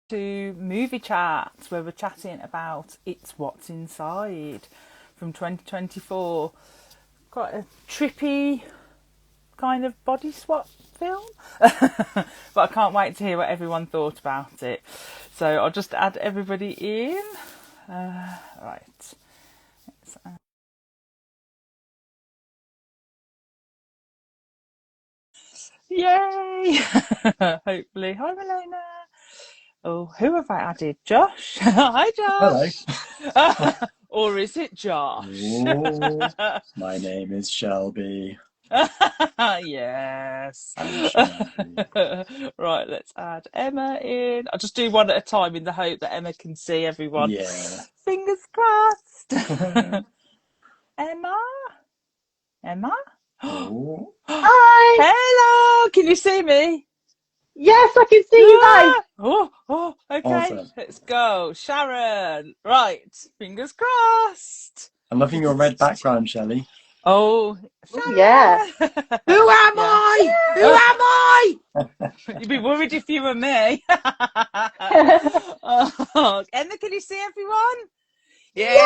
to Movie Chats, where we're chatting about It's What's Inside from 2024. Quite a trippy kind of body swap film, but I can't wait to hear what everyone thought about it. So I'll just add everybody in. Right. Yay! Hopefully. Hi, Milena. Oh, who have I added? Josh. Hi, Hello. Josh. Or is it Josh? Oh, my name is Shelby. Yes. I'm Shelby. Right, let's add Emma in. I'll just do one at a time in the hope that Emma can see everyone. Yeah. Fingers crossed. Emma? Emma? Oh, Hi. Hello! Can you see me? Yes, I can see you guys. Ah! Okay, awesome. let's go. Sharon. Right, fingers crossed. I'm loving your red background, Shelley. Oh, Yeah. Sharon. Who am Yeah. I? Who am I? You'd be worried if you were me. Oh, Emma, can you see everyone? Yay!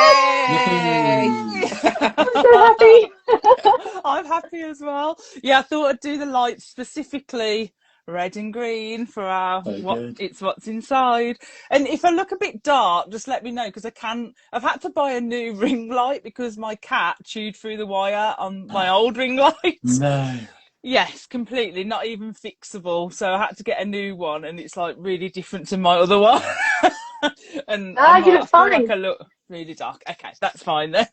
Yippee! I'm so happy. I'm happy as well. Yeah, I thought I'd do the lights specifically red and green for our So good. what's inside. And if I look a bit dark, just let me know because I've had to buy a new ring light because my cat chewed through the wire on my old ring light. No. Yes, completely, not even fixable. So I had to get a new one, and it's like really different to my other one. And Ah, you I look feel like fine. I look really dark. Okay, that's fine then.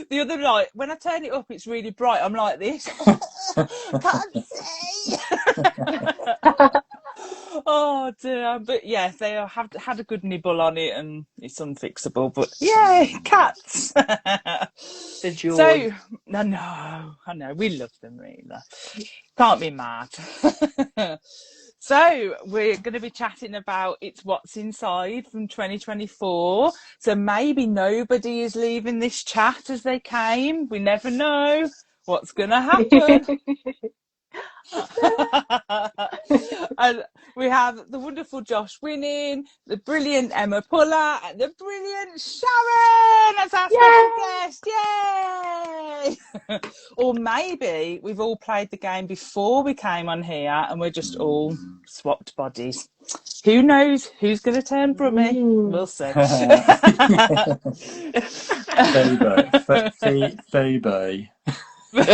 The other night, when I turn it up, it's really bright. I'm like this. Can't see. Oh dear. But yeah, they have had a good nibble on it, and it's unfixable. But yay, cats. The So, joy. I know, we love them really. Can't be mad. So, we're going to be chatting about It's What's Inside from 2024. So, maybe nobody is leaving this chat as they came. We never know what's going to happen. And we have the wonderful Josh winning, the brilliant Emma Puller, and the brilliant Sharon as our special Yay. guest. Yay! Or maybe we've all played the game before we came on here and we're just all Mm. swapped bodies. Who knows who's going to turn Brummy? We'll see. Phoebe. Phoebe. Is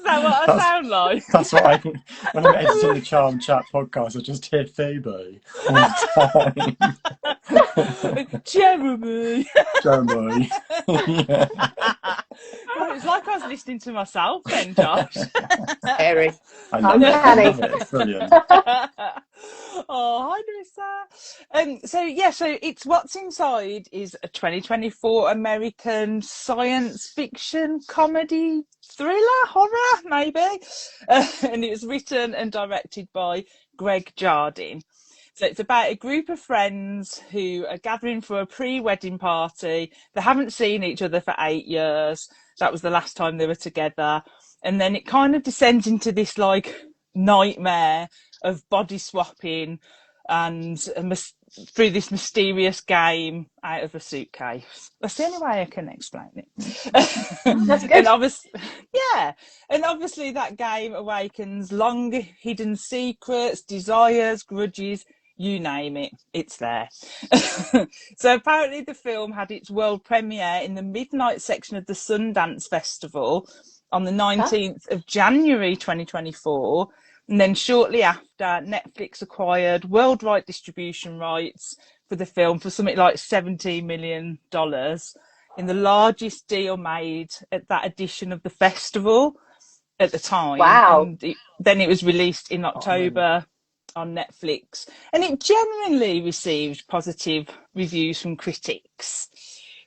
that what I That's sound like? that's what I can. When I'm editing the Charm Chat podcast, I just hear Phoebe all the Jeremy. time. Jeremy. Yeah. God, it's like I was listening to myself then, Josh. Harry. I love it. I Uncanny. love it. It's brilliant. Oh, hi, Larissa. So It's What's Inside is a 2024 American science fiction comedy thriller, horror, maybe. And it was written and directed by Greg Jardin. So it's about a group of friends who are gathering for a pre-wedding party. They haven't seen each other for 8 years. That was the last time they were together. And then it kind of descends into this like nightmare of body swapping and through this mysterious game out of a suitcase. That's the only way I can explain it. That's And good. obviously, yeah, and obviously that game awakens long hidden secrets, desires, grudges, you name it, it's there. So apparently the film had its world premiere in the midnight section of the Sundance Festival on the Huh? 19th of January 2024. And then shortly after, Netflix acquired worldwide distribution rights for the film for something like $17 million in the largest deal made at that edition of the festival at the time. Wow. And then it was released in Oh, amazing. October on Netflix. And it genuinely received positive reviews from critics.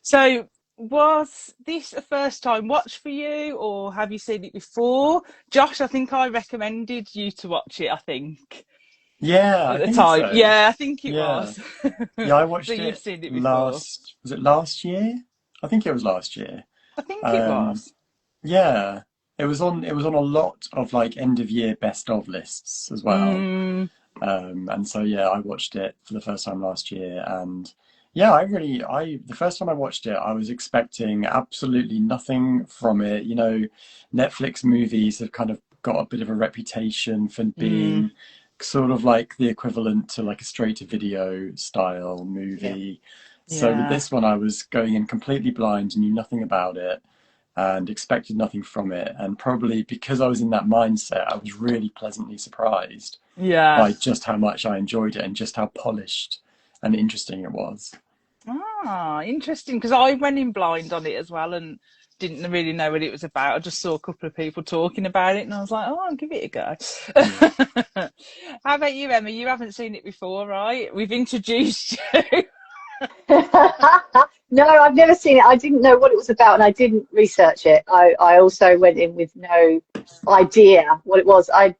So, was this a first time watch for you, or have you seen it before? Josh, I think I recommended you to watch it, I think, Yeah, at I the think time. so. Yeah, I think it Yeah. was. Yeah, I So watched you've it seen it before? last, was it last year? I think it was last year. I think it Um, was. yeah. It was on a lot of like end of year best of lists as well. Mm, And so yeah, I watched it for the first time last year, and yeah, I the first time I watched it, I was expecting absolutely nothing from it. You know, Netflix movies have kind of got a bit of a reputation for mm, being sort of like the equivalent to like a straight to video style Yeah. movie. So with yeah. this one, I was going in completely blind, knew nothing about it, and expected nothing from it. And probably because I was in that mindset, I was really pleasantly surprised Yeah. by just how much I enjoyed it and just how polished and interesting it was. Ah, interesting. Because I went in blind on it as well and didn't really know what it was about. I just saw a couple of people talking about it and I was like, oh, I'll give it a go. Yeah. How about you, Emma? You haven't seen it before, right? We've introduced you. No, I've never seen it. I didn't know what it was about, and I didn't research it. I also went in with no idea what it was. I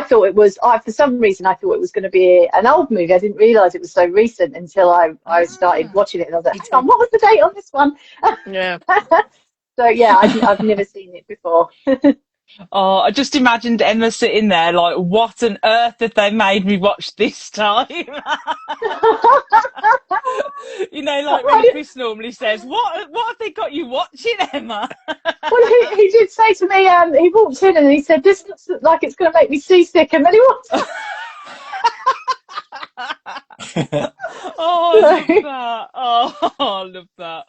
thought it was. For some reason, I thought it was going to be an old movie. I didn't realise it was so recent until I started Ah. watching it, and I was like, Me hang on, too. what was the date on this one? Yeah. So yeah, I've never seen it before. Oh, I just imagined Emma sitting there like, what on earth have they made me watch this time? You know, like when Chris normally says, what have they got you watching, Emma? Well, he did say to me, he walked in and he said, "This looks like it's going to make me seasick," and then he walked. Oh, I love that. Oh, I love that.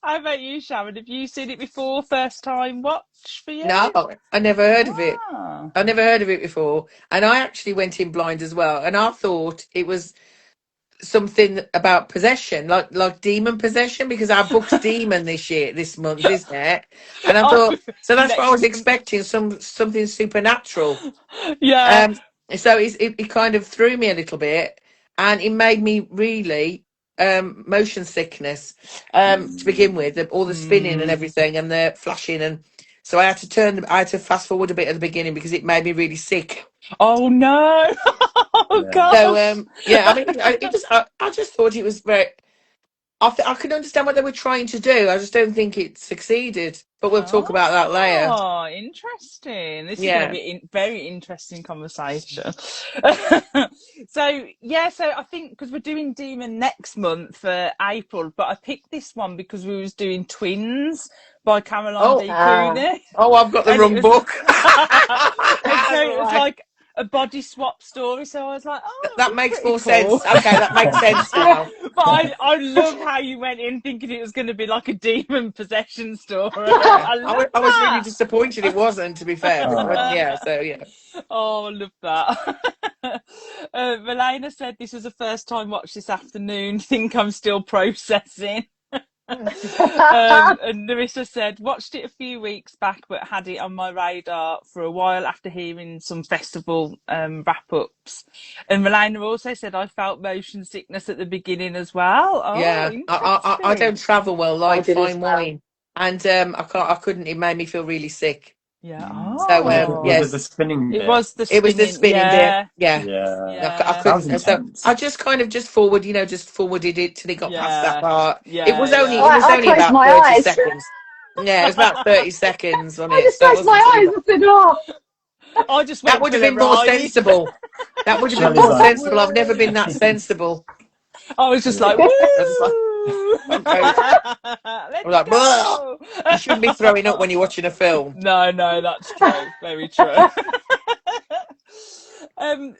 How about you, Sharon? Have you seen it before? First time watch for you? No, I never heard of it. Ah. I never heard of it before, and I actually went in blind as well, and I thought it was something about possession, like demon possession, because our book's demon this month, isn't it? And I Oh, thought, so that's what I was next, expecting, something supernatural. yeah. So it kind of threw me a little bit, and it made me really motion sickness to begin with, all the spinning and Mm. everything, and the flashing, and so I had to fast forward a bit at the beginning because it made me really sick. Oh no! Oh Yeah. So gosh! yeah, I mean, I just thought it was very. I can understand what they were trying to do. I just don't think it succeeded. But we'll talk about that later. Oh, interesting. This is going to Yeah. be a very interesting conversation. So, yeah, so I think because we're doing Demon next month for April, but I picked this one because we was doing Twins by Caroline Oh, D. Cooney. oh, I've got the And it wrong was, book. and so it was Right. like a body swap story. So I was like, oh, That this makes is pretty more cool. sense. Okay, that makes sense now. But I love how you went in thinking it was going to be like a demon possession story. I love I was really that. disappointed it wasn't, to be fair. But yeah, so yeah. Oh, I love that. Milena said this was the first time watch this afternoon. Think I'm still processing. And Larissa said, watched it a few weeks back, but had it on my radar for a while after hearing some festival wrap-ups. And Milena also said, I felt motion sickness at the beginning as well. Oh, Yeah. I don't interesting. travel well, I like did as fine well. wine. And I couldn't, it made me feel really sick. Yeah. So Was it Oh, was it yes, the spinning it bit? was the it was the spinning. spinning bit. Yeah. Yeah. Yeah, I Yeah. that was couldn't, so intense. I just kind of just forwarded it till it got past that Yeah. part. Yeah. It was Yeah. only I closed about my 30 eyes. seconds. Yeah, it was about 30 seconds on I it, just so it closed my wasn't too eyes. bad. I said, "Oh." I just That went would for have the been more ride. sensible. That would have been Shelley's more like, sensible. I've never been that sensible. I was just yeah. like, I was just like, woo! okay. Let's I'm like, go! you shouldn't be throwing up when you're watching a film. No, that's true. Very true.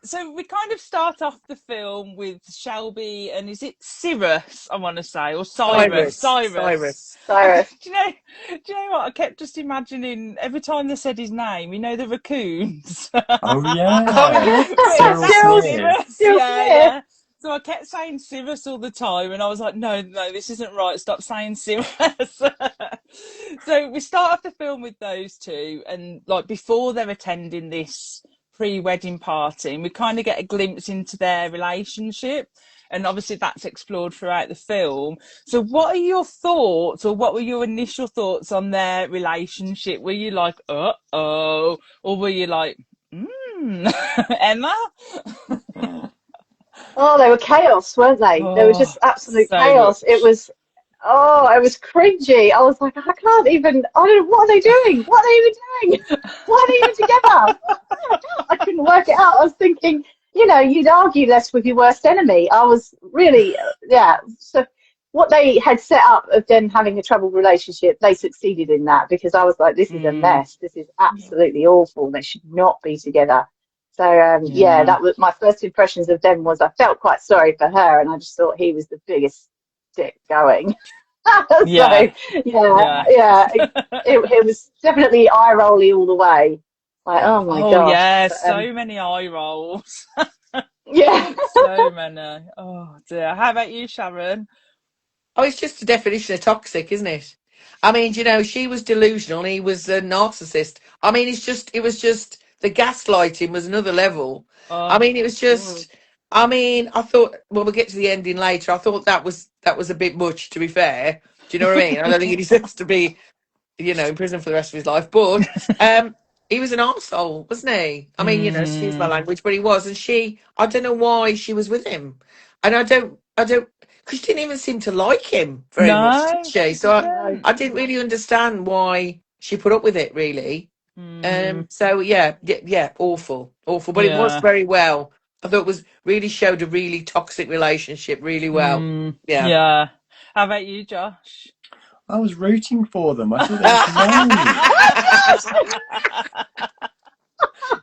So we kind of start off the film with Shelby and is it Cyrus, I want to say, or Cyrus? Cyrus. Cyrus. Do you know what? I kept just imagining every time they said his name, you know, the raccoons. Oh yeah, Oh, Cyril Cyril Smith. Cyril Yeah. Smith. So I kept saying Cyrus all the time, and I was like, no, this isn't right. Stop saying Cyrus. So we start off the film with those two, and like before they're attending this pre-wedding party, and we kind of get a glimpse into their relationship. And obviously that's explored throughout the film. So what are your thoughts, or what were your initial thoughts on their relationship? Were you like, uh-oh, or were you like, Emma? Oh, they were chaos, weren't they? They were just Oh, absolute so chaos. much. It was. Oh, I was cringy. I was like, I can't even. I don't. What are they doing? What are they even doing? Why are they even together? I couldn't work it out. I was thinking, you'd argue less with your worst enemy. I was really, yeah. So what they had set up of them having a troubled relationship, they succeeded in that because I was like, this is a Mm, mess. This is absolutely awful. They should not be together. So yeah, yeah. that was my first impressions of them. Was I felt quite sorry for her, and I just thought he was the biggest dick going. So Yeah. yeah, Yeah. yeah, it was definitely eye rolly all the way. Like, oh my Oh gosh. yeah, But so many eye rolls. yeah. So many. Oh dear. How about you, Sharon? Oh, it's just a definition of toxic, isn't it? I mean, she was delusional and he was a narcissist. I mean, it was just the gaslighting was another level. I Oh, mean, it was Mm. just, I mean, I thought, well, we'll get to the ending later. I thought that was a bit much, to be fair. Do you know what I mean? I don't think he deserves to be, in prison for the rest of his life. But he was an arsehole, wasn't he? I mean, excuse my mm, language, but he was. And I don't know why she was with him. And because she didn't even seem to like him very much, did no, she? she So No. I didn't. didn't really understand why she put up with it, really. Mm, So yeah, yeah, yeah, awful, awful. But it was yeah. very well. I thought it was really showed a really toxic relationship really well. Yeah. Yeah. How about you, Josh? I was rooting for them. I thought it was great.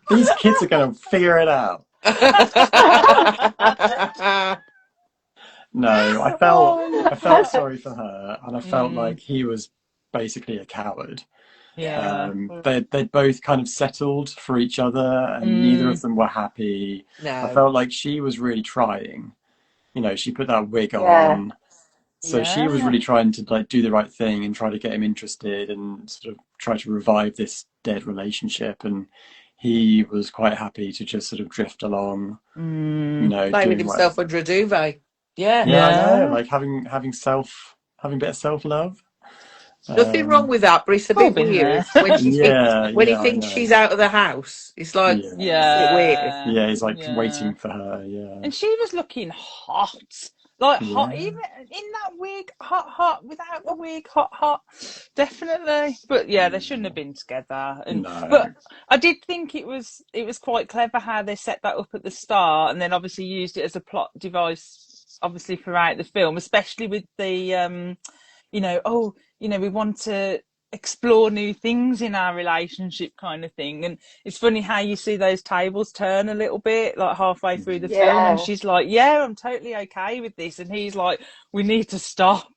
These kids are going to figure it out. No, Oh, I felt sorry for her, and I felt mm, like he was basically a coward. yeah. They'd both kind of settled for each other, and neither Mm, of them were happy. I No. felt like she was really trying. She put that wig Yeah. on, so she was yeah. really trying to like do the right thing and try to get him interested and sort of try to revive this dead relationship. And he was quite happy to just sort of drift along, Mm, Play with doing what. himself under a duvet. Yeah. Yeah, I know, yeah. like having a bit of self love. Nothing wrong Um, with that, but it's a All bit been there. weird when yeah, when he yeah, I thinks she's know. out of the house. It's like Yeah, it's a bit weird. Yeah. yeah, he's like Yeah. waiting for her. Yeah, And she was looking hot. Like hot, yeah, even in that wig, hot, hot, without the wig, hot, hot, definitely. But yeah, they shouldn't have yeah. been together. But No, I did think it was quite clever how they set that up at the start, and then obviously used it as a plot device, obviously throughout the film, especially with the we want to explore new things in our relationship kind of thing. And it's funny how you see those tables turn a little bit like halfway through the film, and Yeah. she's like, yeah, I'm totally okay with this, and he's like, we need to stop.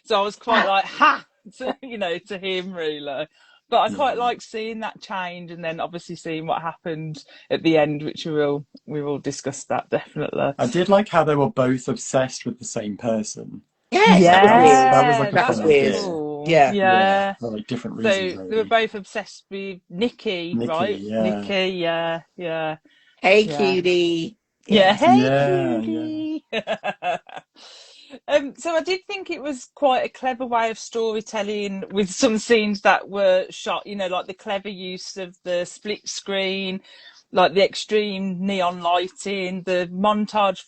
So I was quite like, ha, to him really. But I quite yeah. like seeing that change, and then obviously seeing what happened at the end, which we will discuss that definitely. I did like how they were both obsessed with the same person. Yes, that Like was weird. that was Yeah, like a That that fun was was weird. idea. cool. Yeah. Yeah, Yeah. for like different So reasons, they were maybe. both obsessed with Nikki, Nikki, right? yeah, Nikki, yeah, yeah, Hey, yeah. cutie. Yeah, Yes. hey yeah, yeah. cutie. So I did think it was quite a clever way of storytelling with some scenes that were shot, like the clever use of the split screen, like the extreme neon lighting, the montage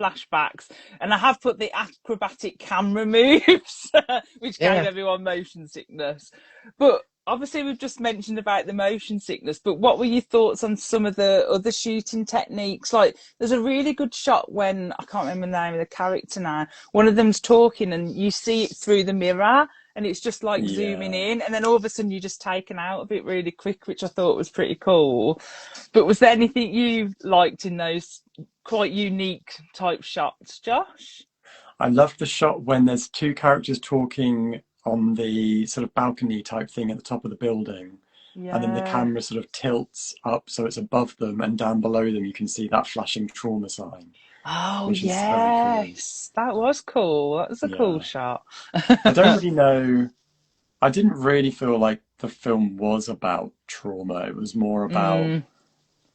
flashbacks, and I have put the acrobatic camera moves, which gave Yeah. everyone motion sickness. But obviously we've just mentioned about the motion sickness, but what were your thoughts on some of the other shooting techniques? Like there's a really good shot when I can't remember the name of the character now, one of them's talking and you see it through the mirror and it's just like zooming Yeah. in, and then all of a sudden you're just taken out of it really quick, which I thought was pretty cool. But was there anything you liked in those quite unique type shots, Josh? I love the shot when there's two characters talking on the sort of balcony type thing at the top of the building, and then the Yeah. camera sort of tilts up so it's above them, and down below them you can see that flashing trauma sign, Oh which is very cool. yes, that was cool. That was a cool Yeah. shot. I don't really know. I didn't really feel like the film was about trauma. It was more about Mm,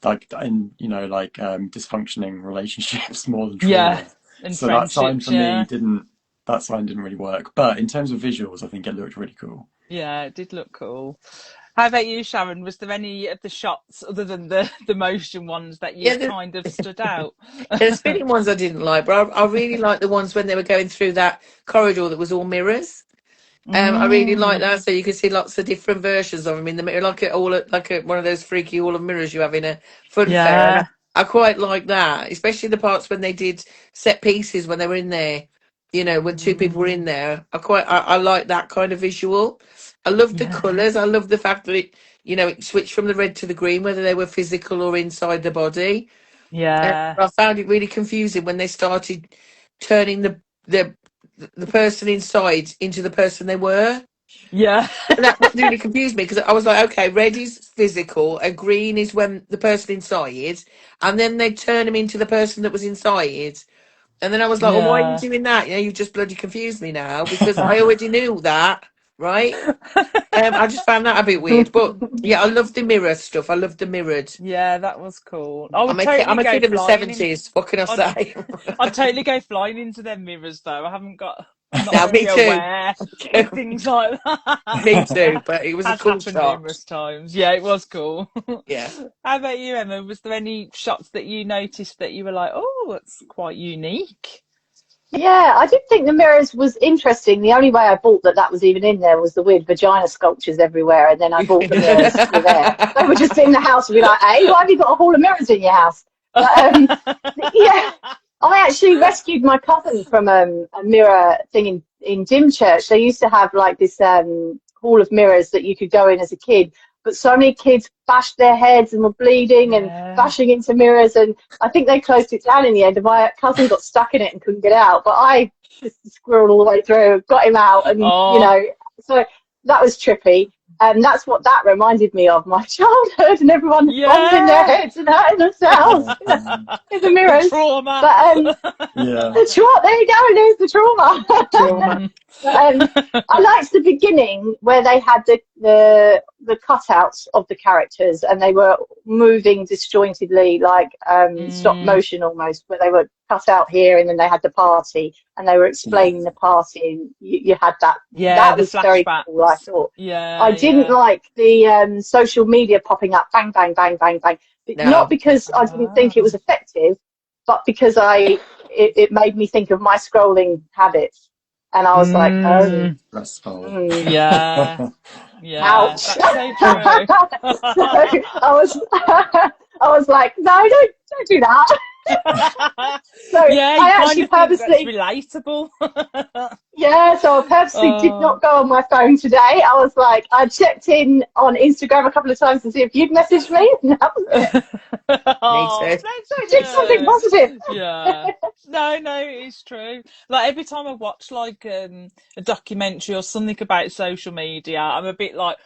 like dysfunctioning relationships more than yeah, trauma. and So that sign friendships. for me Yeah, didn't really work. But in terms of visuals, I think it looked really cool. yeah, it did look cool. How about you, Sharon? Was there any of the shots other than the motion ones that you Yeah, kind of stood out? there's been ones I didn't like, but I really like the ones when they were going through that corridor that was all mirrors. I really like Mm, that, so you can see lots of different versions of them in the mirror, one of those freaky all of mirrors you have in a fun fair. And yeah, I quite like that, especially the parts when they did set pieces when they were in there. When two people were in there, I like that kind of visual. I love the yeah, colours. I love the fact that it switched from the red to the green, whether they were physical or inside the body. And yeah, I found it really confusing when they started turning the the person inside into the person they were. yeah. And that really confused me because I was like, okay, red is physical and green is when the person inside, and then they turn him into the person that was inside. And then I was like, well, why are you Yeah. doing that? You just bloody confused me now because I already knew that, right? I just found that a bit weird. But yeah, I love the mirror stuff. I love the mirrored. Yeah, that was cool. I would I'm totally a go kid of the flying in. 70s. What can I I'd, say? I'd totally go flying into them mirrors though. I'm not Now, me very too. aware of things like Me too. that. But it was a Has cool happened shot. numerous times. Yeah, it was cool. Yeah. How about you, Emma? Was there any shots that you noticed that you were like, oh, that's quite unique? Yeah, I did think the mirrors was interesting. The only way I bought that was even in there was the weird vagina sculptures everywhere, and then I bought the mirrors were there. They were just in the house and be like, hey, why have you got a hall of mirrors in your house? But yeah, I actually rescued my cousin from a mirror thing in Dymchurch. They used to have like this hall of mirrors that you could go in as a kid, but so many kids bashed their heads and were bleeding and Yeah. bashing into mirrors, and I think they closed it down in the end, and my cousin got stuck in it and couldn't get out, but I just squirreled all the way through, got him out, and Oh, so that was trippy. And that's what that reminded me of, my childhood, and everyone bombing their yeah. heads and hurting themselves in the The mirrors. trauma. But Yeah. there you go, there's the trauma. Trauma. But I liked the beginning where they had the cutouts of the characters and they were moving disjointedly, like stop Mm, motion almost, where they were cut out here and then they had the party and they were explaining the party, and you had that. yeah, That the was very cool, I flashbacks. thought. Yeah, I didn't yeah. like the social media popping up, bang, bang, bang, bang, bang. Not No. because I didn't think it Ah. was effective, but because it made me think of my scrolling habits. And I was like, oh, Mm, Restful. yeah, yeah. ouch. That's so true. So I was like, no, don't do that. So Yeah, you I kind actually of think that's purposely, relatable. yeah, so I purposely did Oh. not go on my phone today. I was like, I checked in on Instagram a couple of times to see if you'd messaged me. And that was it. Me Oh, too. that's So so I did something good. positive. Yeah. No, it's true. Like every time I watch like a documentary or something about social media, I'm a bit like,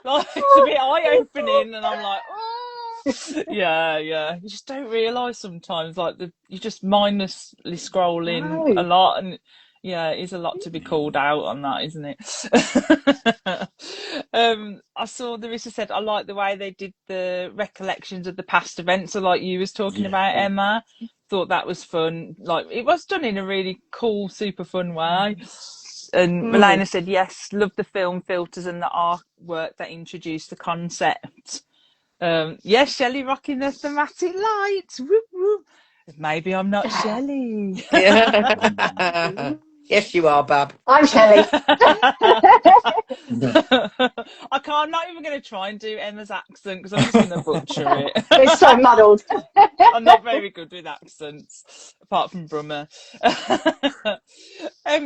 like it's a bit eye-opening, and I'm like, yeah. You just don't realise sometimes, like you're just mindlessly scrolling a No. lot, and yeah, it is a lot to be called out on that, isn't it? I saw Larissa said, I like the way they did the recollections of the past events. So like you was talking about, Yeah. Emma, thought that was fun. Like it was done in a really cool, super fun way. And Mm. Milena said, yes, love the film filters and the artwork that introduced the concept. Yes, Shelley rocking the thematic lights. Whoop, whoop. Maybe I'm not Shelley. Yeah. Yes, you are, Bab. I'm Shelley. I'm not even going to try and do Emma's accent because I'm just going to butcher It's so it. muddled. I'm not very good with accents, apart from Brummer.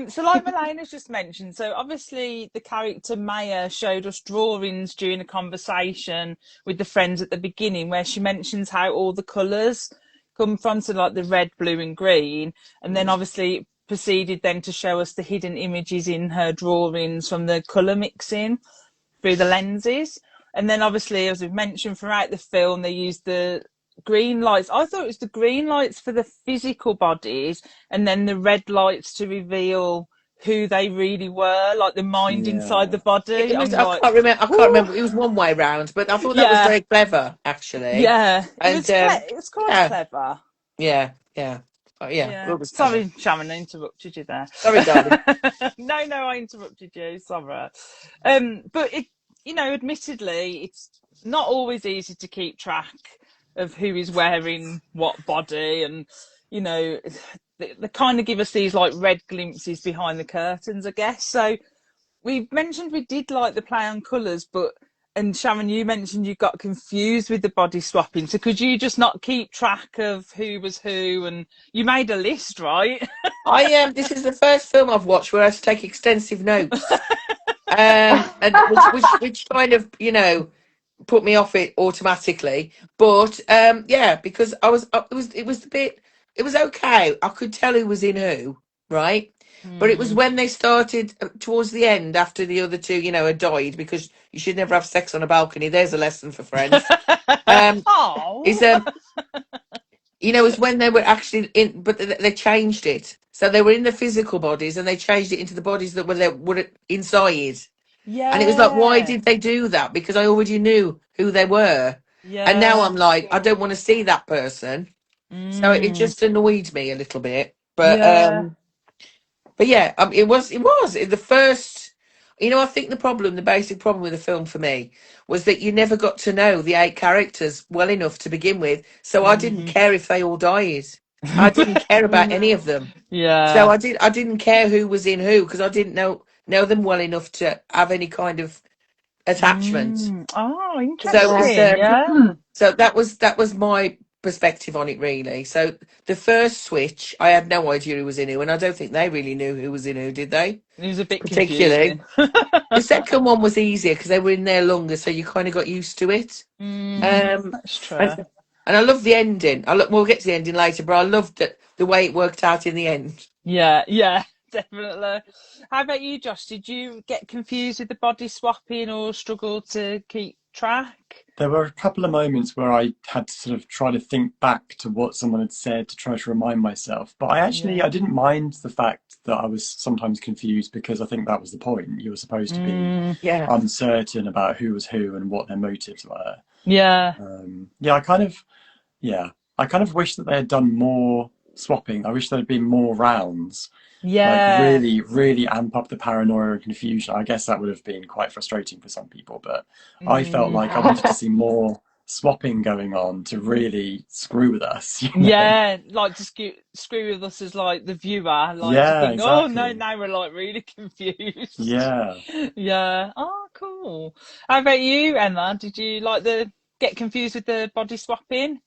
So like Milena's just mentioned, so obviously the character Maya showed us drawings during a conversation with the friends at the beginning where she mentions how all the colours come from, so like the red, blue and green, and then obviously proceeded then to show us the hidden images in her drawings from the colour mixing through the lenses. And then obviously, as we've mentioned throughout the film, they used the green lights. I thought it was the green lights for the physical bodies and then the red lights to reveal who they really were, like the mind inside the Yeah. body. It was. I'm I like, can't remember. I can't whoo, remember. It was one way round, but I thought that was yeah, very clever, actually. yeah. And It was quite yeah, clever. yeah. Oh, yeah, Yeah. it was clever. Sorry, Sharon, I interrupted you there. Sorry, darling. No, I interrupted you. Sorry. But it, admittedly, it's not always easy to keep track of who is wearing what body, and they kind of give us these like red glimpses behind the curtains, I guess. So we mentioned we did like the play on colours, and Sharon, you mentioned you got confused with the body swapping. So could you just not keep track of who was who? And you made a list, right? I am. This is the first film I've watched where I had to take extensive notes, and which kind of put me off it automatically. But yeah, because it was a bit, it was okay. I could tell who was in who, right? But it was when they started towards the end, after the other two, had died, because you should never have sex on a balcony. There's a lesson for friends. Is Oh. It's when they were actually in, but they changed it. So they were in the physical bodies, and they changed it into the bodies that were inside. And it was like, why Yeah. did they do that? Because I already knew who they were. And now Yeah. I'm like, I don't want to see that person. So it Mm. just annoyed me a little bit. Yeah. But yeah, it was the first. I think the basic problem with the film for me was that you never got to know the 8 characters well enough to begin with. So I didn't Mm. care if they all died. I didn't care about any of them. So Yeah. I didn't care who was in who, because I didn't know them well enough to have any kind of attachment. Mm. Oh, So it Yeah. was interesting. Yeah. so that was my perspective on it, really. So the first switch, I had no idea who was in who, and I don't think they really knew who was in who, did they? It was a bit Particularly. confusing. The second one was easier because they were in there longer, so you kind of got used to it. That's true. And, and I love the ending. We'll get to the ending later, but I loved the way it worked out in the end. Yeah, definitely. How about you, Josh? Did you get confused with the body swapping or struggle to keep track? There were a couple of moments where I had to sort of try to think back to what someone had said to try to remind myself. But I Yeah. didn't mind the fact that I was sometimes confused, because I think that was the point. You were supposed to be Yeah. uncertain about who was who and what their motives were. Yeah. Yeah, I kind of wish that they had done more swapping. I wish there had been more rounds, like Yeah. really, really amp up the paranoia and confusion. I guess that would have been quite frustrating for some people, but I felt Mm. like I wanted to see more swapping going on to really screw with us, you know? Yeah, like to screw with us as like the viewer, like to Yeah, think, oh no, exactly. now we're like really confused. Yeah. Yeah. Oh, cool. How about you, Emma? Did you like get confused with the body swapping?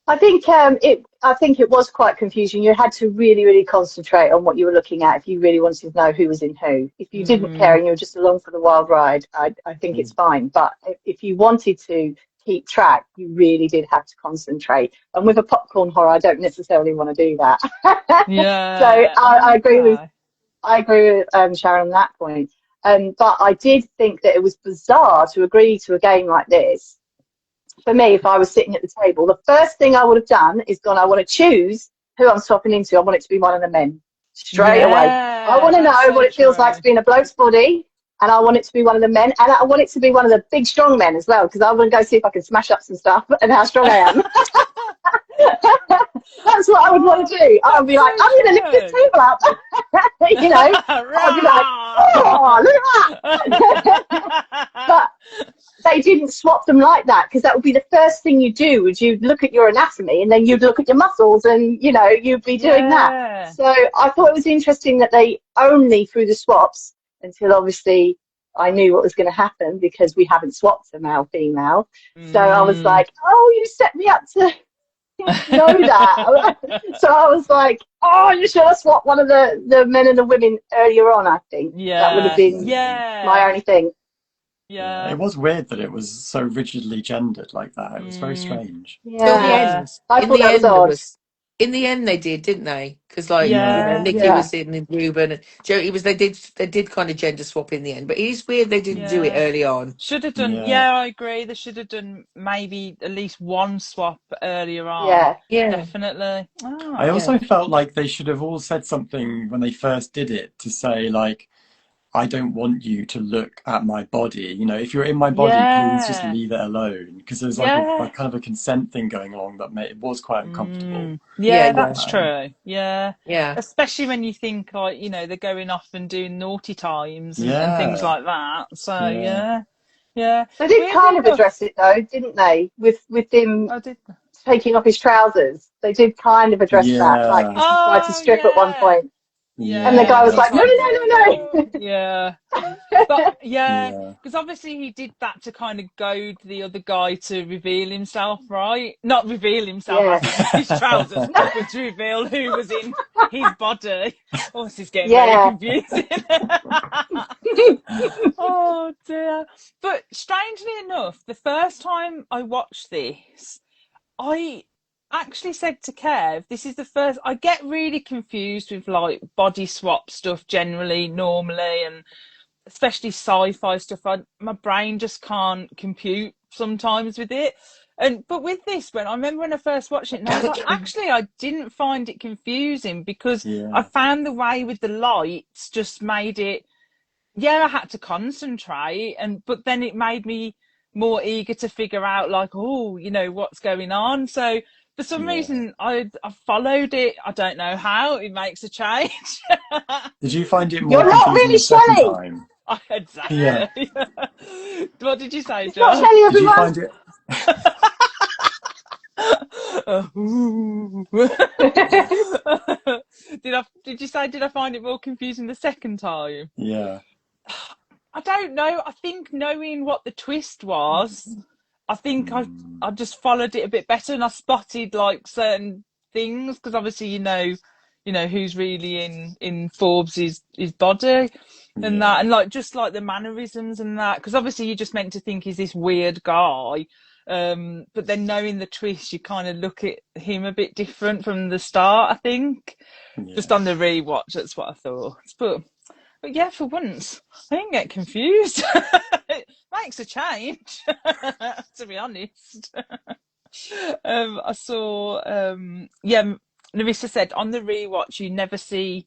I think I think it was quite confusing. You had to really, really concentrate on what you were looking at if you really wanted to know who was in who. If you didn't care Mm. and you were just along for the wild ride, I think it's fine. But if you wanted to keep track, you really did have to concentrate. And with a popcorn horror, I don't necessarily want to do that. So Yeah. I agree with Okay. Sharon on that point. But I did think that it was bizarre to agree to a game like this. For me, if I was sitting at the table, the first thing I would have done is gone, I want to choose who I'm swapping into. I want it to be one of the men straight away. I Yeah, want to that's know so what it feels like true. to be in a bloke's body, and I want it to be one of the men, and I want it to be one of the big, strong men as well, because I want to go see if I can smash up some stuff and how strong I am. That's what I would want to do. I would be That's like, I'm going to lift this so table up. I'd be like, oh, look at that. true. But they didn't swap them like that, because that would be the first thing you do, would you look at your anatomy and then you'd look at your muscles and you'd be doing that. Yeah. So I thought it was interesting that they only threw the swaps until obviously I knew what was going to happen, because we haven't swapped a male female. So I was Mm. like, oh, you set me up to know that. So I was like, oh, you should have swapped one of the men and the women earlier on. I think that would have Yeah. been my Yeah. only thing. Yeah, Yeah. it was weird that it was so rigidly gendered like that. It was very Mm. strange. Till the Yeah, Yeah. end. I In thought the that was end, there odd. was. In the end, they didn't they? Because, like, Yeah. Yeah. Nikki Yeah. was in and Ruben and Joe. It was they did kind of gender swap in the end, but it is weird they didn't do it Yeah. early on. Should have done. Yeah. Yeah, I agree. They should have done maybe at least one swap earlier on. Yeah. Yeah, Definitely. I Oh. yeah, also felt like they should have all said something when they first did it to say, like, I don't want you to look at my body. You know, if you're in my body, please just Yeah. leave it alone. Because there's like a Yeah. kind of a consent thing going along that it was quite uncomfortable. Yeah, Yeah, yeah, that's Um, true. Yeah. yeah. Especially when you think like, they're going off and doing naughty times and things yeah, like that. So yeah. yeah. Yeah. They did Weirdly kind of enough, address it though, didn't they? With him I did. taking off his trousers. They did kind of address that, like, Yeah, because he tried to Oh strip at one yeah. point. And the Yeah. guy yeah, was He like, no, tried no, to. absolutely. no, no, no. Yeah. But yeah, Yeah, because obviously he did that to kind of goad the other guy to reveal himself, right? Not reveal himself Yeah. as in his trousers, No. but to reveal who was in his body. Oh, this is getting very Yeah. confusing. Oh dear. But strangely enough, the first time I watched this, I actually said to Kev, this is the first, I get really confused with like body swap stuff generally, normally, and especially sci-fi stuff. My brain just can't compute sometimes with it. But with this one, I remember when I first watched it, and I was like, actually, I didn't find it confusing because I yeah. found the way with the lights just made it. Yeah, I had to concentrate, but then it made me more eager to figure out, like, oh, what's going on. So for some Yeah. reason, I followed it. I don't know how it makes a change. Did you find it more You're not confusing really the second Shelley. time? Yeah. Exactly. What did you say, It's not Joe? Shelley, Did you everyone. find it? Did I find it more confusing the second time? Yeah. I don't know. I think knowing what the twist was, I think Mm, I just followed it a bit better, and I spotted like certain things because obviously who's really in Forbes's his body and yeah. that, and like just like the mannerisms and that, because obviously you're just meant to think he's this weird guy, but then knowing the twist, you kind of look at him a bit different from the start. I think just Yeah. on the rewatch, that's what I thought. But yeah, for once, I didn't get confused. It makes a change, to be honest. I saw, yeah, Larissa said on the rewatch, you never see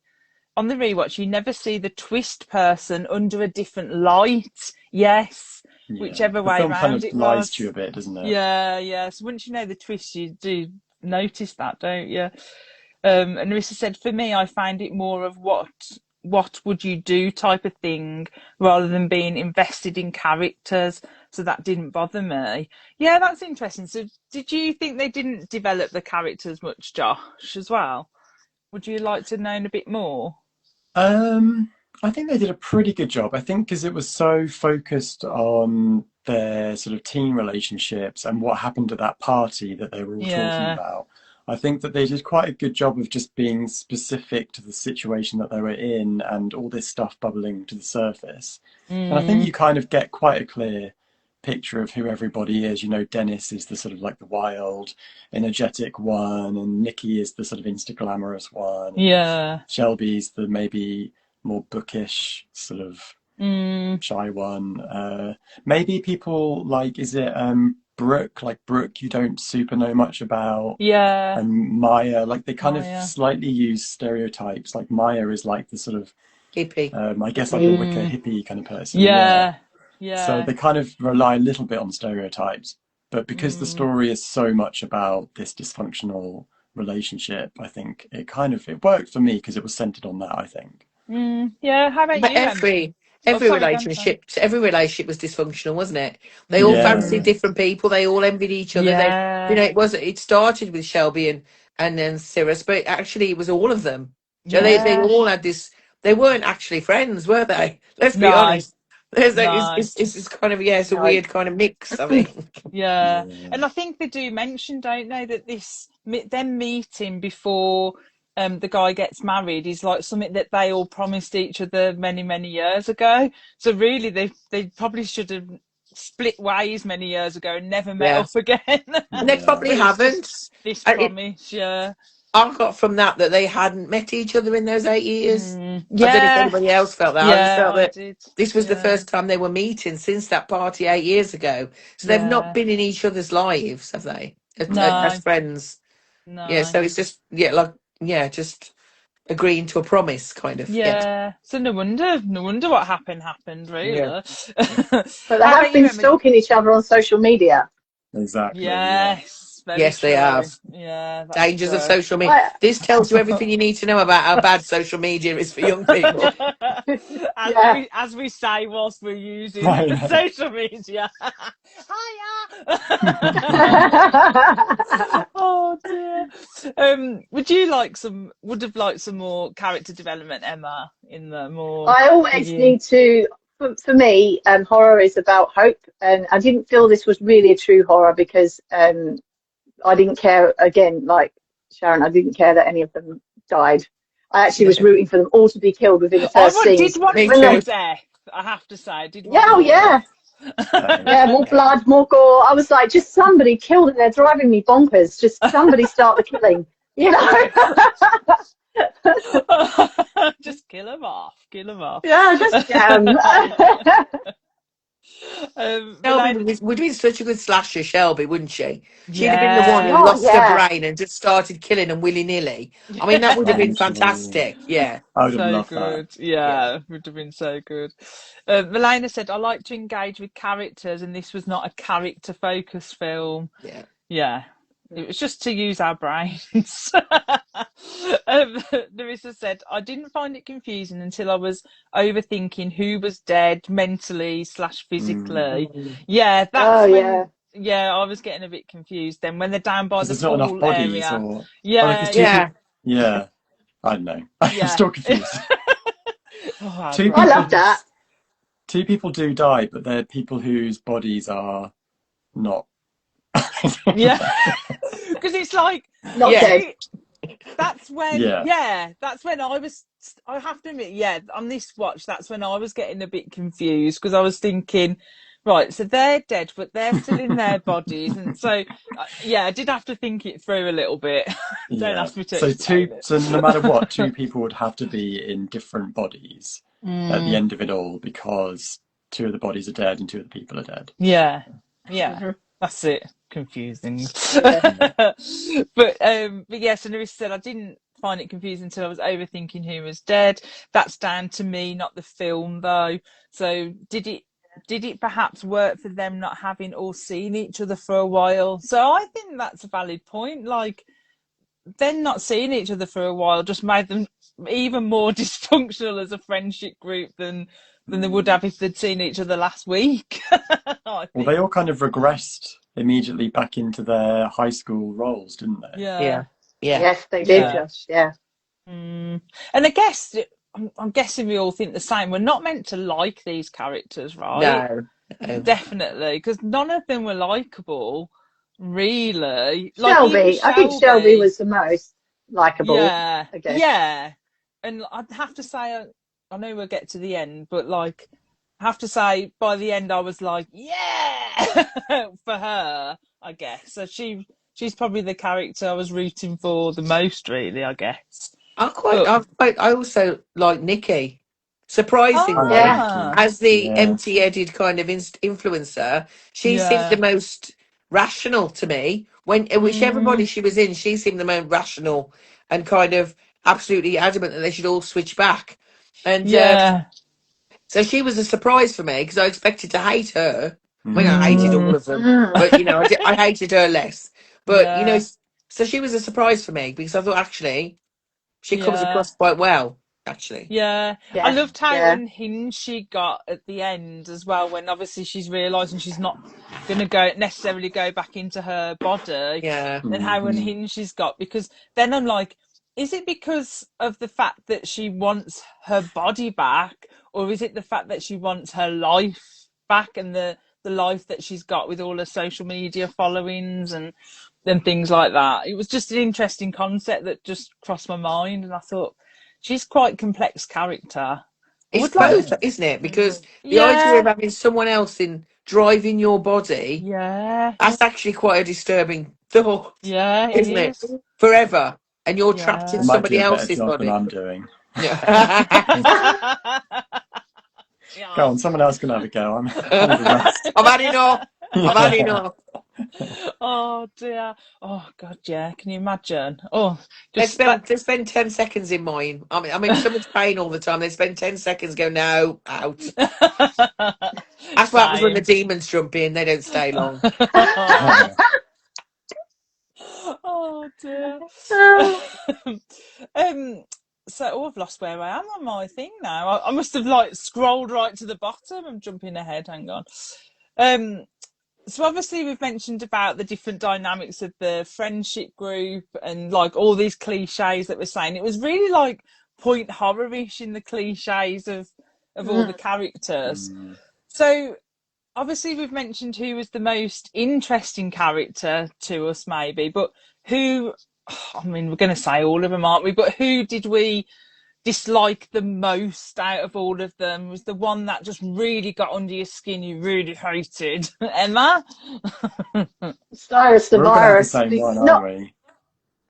the twist person under a different light. Yes, Yeah. whichever The way film kind round of it lies to you was. a bit, doesn't it? Yeah, yeah. So once you know the twist, you do notice that, don't you? And Larissa said, for me, I find it more of what would you do type of thing rather than being invested in characters. So that didn't bother me. Yeah, that's interesting. So did you think they didn't develop the characters much, Josh, as well? Would you like to know a bit more? Um, I think they did a pretty good job. I think because it was so focused on their sort of teen relationships and what happened at that party that they were all talking Yeah. about. I think that they did quite a good job of just being specific to the situation that they were in and all this stuff bubbling to the surface. And I think Mm, you kind of get quite a clear picture of who everybody is. You know, Dennis is the sort of like the wild, energetic one, and Nikki is the sort of insta glamorous one, and yeah. Shelby's the maybe more bookish, sort of Mm, shy one. Maybe people like, is it Brooke? Like Brooke, you don't super know much about. yeah. And Maya, like they kind of Maya. slightly use stereotypes. Like Maya is like the sort of, Hippie. I guess like a Wicca Mm, hippie kind of person. Yeah. yeah. So Yeah. they kind of rely a little bit on stereotypes, but because the Mm, story is so much about this dysfunctional relationship, I think it worked for me because it was centered on that, I think. yeah. How about But you, Emma? Oh, every sorry, Gan, sorry. relationship was dysfunctional, wasn't it? They all fancied Yeah, Mm, different people. They all envied each other. yeah. It started with Shelby and then Cirrus, but actually it was all of them. They Yeah. all had this. They weren't actually friends, were they? Let's be No. honest. There's like, No. it's kind of, yeah, it's a No. weird kind of mix. I think. Yeah, yeah, and I think they do mention, don't they, that them meeting before the guy gets married is like something that they all promised each other many, many years ago. So really, they probably should have split ways many years ago and never met Yeah, up again. and they yeah, probably But it's just haven't. this It, promise, yeah. I got from that they hadn't met each other in those 8 years. I don't know if Yeah, anybody else felt that. I just yeah, felt I that did. this was the Yeah, first time they were meeting since that party 8 years ago. So they've not yeah. been in each other's lives, have they? As No, friends. Yeah, no. so it's just, yeah, like, yeah, just agreeing to a promise, kind of. Yeah. Yeah. So no wonder what happened, really. Yeah. But they How have about been you, Emma? stalking each other on social media. Exactly. Yeah. Yes, very Yes, they true. have. Yeah, that's Dangers of true. social media. I, This tells you everything you need to know about how bad social media is for young people. yeah. As we say whilst we're using I know. social media. Hiya! Oh dear. Would have liked some more character development, Emma, in the more I always you? need to, for me, horror is about hope. And I didn't feel this was really a true horror because I didn't care, again, like Sharon, I didn't care that any of them died. I actually was rooting for them all to be killed within the first Did scenes. want Me When more too. they, death, I have to say. I did yeah, want oh more yeah, death. yeah, more blood, more gore. I was like, just somebody kill them. They're driving me bonkers. Just somebody start the killing, you know? Just kill him off. Kill him off. Yeah, just Shelby Malena, would have been such a good slasher, Shelby, wouldn't she? She'd have been the one who yeah. oh lost her yeah. brain and just started killing them willy-nilly. I mean, that would have been Literally. fantastic. Yeah. I would have So loved that. good. Yeah, would have been so good. Malena said, I like to engage with characters, and this was not a character focused film. Yeah. Yeah, it was just to use our brains. Larissa said, I didn't find it confusing until I was overthinking who was dead mentally / physically. Yeah, Oh that's yeah. yeah, I was getting a bit confused then when they're down by Because the there's not enough pool bodies, area. or Yeah, because two yeah, people. Yeah. Yeah, I don't know. I'm yeah. still confused. Oh, our Two I love people. brains. that. Two people do die, but they're people whose bodies are not. Yeah, because it's like Not Yeah. dead. that's when Yeah. that's when I have to admit, yeah, on this watch that's when I was getting a bit confused because I was thinking, right, so they're dead but they're still in their bodies, and so yeah, I did have to think it through a little bit. Don't Yeah. ask me to explain it. So no matter what, two people would have to be in different bodies at the Mm, end of it all because two of the bodies are dead and two of the people are dead. yeah, Mhm. that's it. Confusing. Yeah. But yes, and Larissa said I didn't find it confusing until I was overthinking who was dead. That's down to me, not the film though. So did it perhaps work for them not having all seen each other for a while? So I think that's a valid point. Like them not seeing each other for a while just made them even more dysfunctional as a friendship group than they would have if they'd seen each other last week. I Well, think. they all kind of regressed immediately back into their high school roles, didn't they? Yeah. Yeah. Yeah. Yes, they did, Yeah. Josh. Yeah. And I guess I'm guessing we all think the same. We're not meant to like these characters, right? No. Definitely, because none of them were likable, really. Like even Shelby, I think Shelby Shelby, was the most likable, yeah, I guess. yeah. And I'd have to say, I know we'll get to the end, but like, I have to say, by the end, I was like, yeah, for her, I guess. So she's probably the character I was rooting for the most, really, I guess. But I also like Nikki. Surprisingly, I like Yeah. Nikki. as the Yeah. empty-headed kind of influencer, she seemed the yeah, most rational to me. Whichever body mm, she was in, she seemed the most rational and kind of absolutely adamant that they should all switch back. And yeah, so she was a surprise for me because I expected to hate her. I mean, I hated all mm, of them, Mm. but I hated her less. But yeah, so she was a surprise for me because I thought actually she comes yeah. across quite well. Actually, Yeah, I Yeah. loved how Yeah. unhinged she got at the end as well, when obviously she's realising she's not going to necessarily go back into her body, yeah, and how Mhm. unhinged she's got. Because then I'm like, is it because of the fact that she wants her body back, or is it the fact that she wants her life back and the life that she's got with all her social media followings and things like that? It was just an interesting concept that just crossed my mind, and I thought she's quite a complex character. I it's would like, both, isn't it? Because the idea of yeah, having someone else in driving your body, yeah, that's actually quite a disturbing thought, yeah, it isn't it? is. Forever, and you're trapped Yeah. in It might do somebody a better else's job than body. I'm doing. Yeah. Go on, someone else can have a go. I'm the rest. I've had enough. I've had enough. Oh dear. Oh God, yeah. Can you imagine? Oh, They just that. spend they spend 10 seconds in mine. I mean, if someone's paying all the time, they spend 10 seconds. Go no out. That's what happens when the Same. demons jump in. They don't stay long. Oh dear. Oh, Um, so I've lost where I am on my thing now. I must have like scrolled right to the bottom. I'm jumping ahead. Hang on. Um, so obviously we've mentioned about the different dynamics of the friendship group and like all these cliches that we're saying. It was really like point horror-ish in the cliches of all the mm. characters. Mm. So obviously we've mentioned who was the most interesting character to us maybe, but who, I mean, we're going to say all of them, aren't we? But who did we dislike the most out of all of them? Was the one that just really got under your skin, you really hated? Emma? Cyrus the We're all gonna have the Virus. same one, aren't Not, we?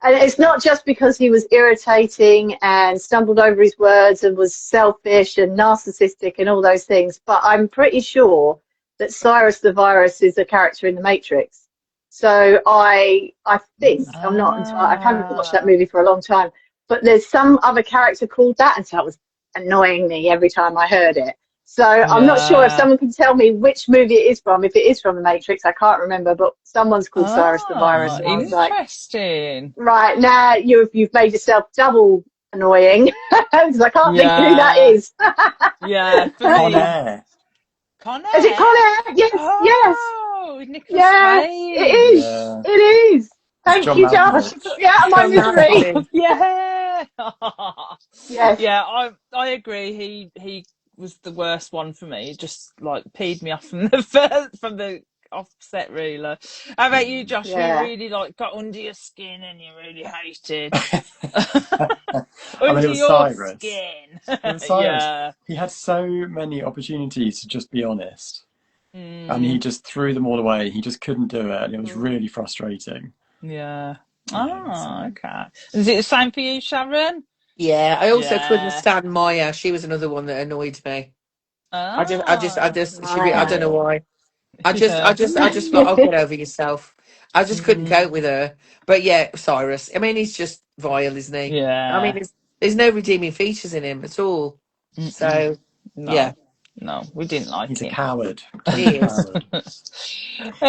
and it's not just because he was irritating and stumbled over his words and was selfish and narcissistic and all those things, but I'm pretty sure that Cyrus the Virus is a character in The Matrix. So I think I'm not entirely. I haven't watched that Ah, movie for a long time, but there's some other character called that, and so it was annoying me every time I heard it. So I'm not sure if yeah. someone can tell me which movie it is from. If it is from The Matrix, I can't remember, but someone's called Cyrus the Virus, Ah, and I was like, interesting. right now you've made yourself double annoying because I can't think of who that Yeah, is. yeah, for Con me, Air. Con Is it Air. Con Air? Yes, yes, Oh, with Nicolas yeah, it is. Page. Yeah. It is. It's Thank John you, Josh. You Malkovich. put me out of my John misery. Malkovich. Yeah. Yes. Yeah, I agree. He was the worst one for me. He just like peed me off from the first, from the offset ruler. How about you, Mm. Josh? Who Yeah. really like got under your skin and you really hated? I mean, it Under was your Cyrus. skin. It was Cyrus. Yeah. He had so many opportunities to just be honest, and he Mm, just threw them all away. He just couldn't do it, and it was really frustrating. yeah. Yeah, Oh, so okay. Is it the same for you, Sharon? Yeah, I also couldn't Yeah. stand Maya. She was another one that annoyed me. Ah, I Maya. don't know yeah. why. yeah. I just thought, oh, get over yourself. I just couldn't Mm, cope with her. But yeah, Cyrus. I mean, he's just vile, isn't he? I mean, yeah. there's no redeeming features in him at all. Mm-mm. So yeah, No, no, we didn't like He's a him. coward, he total is. coward.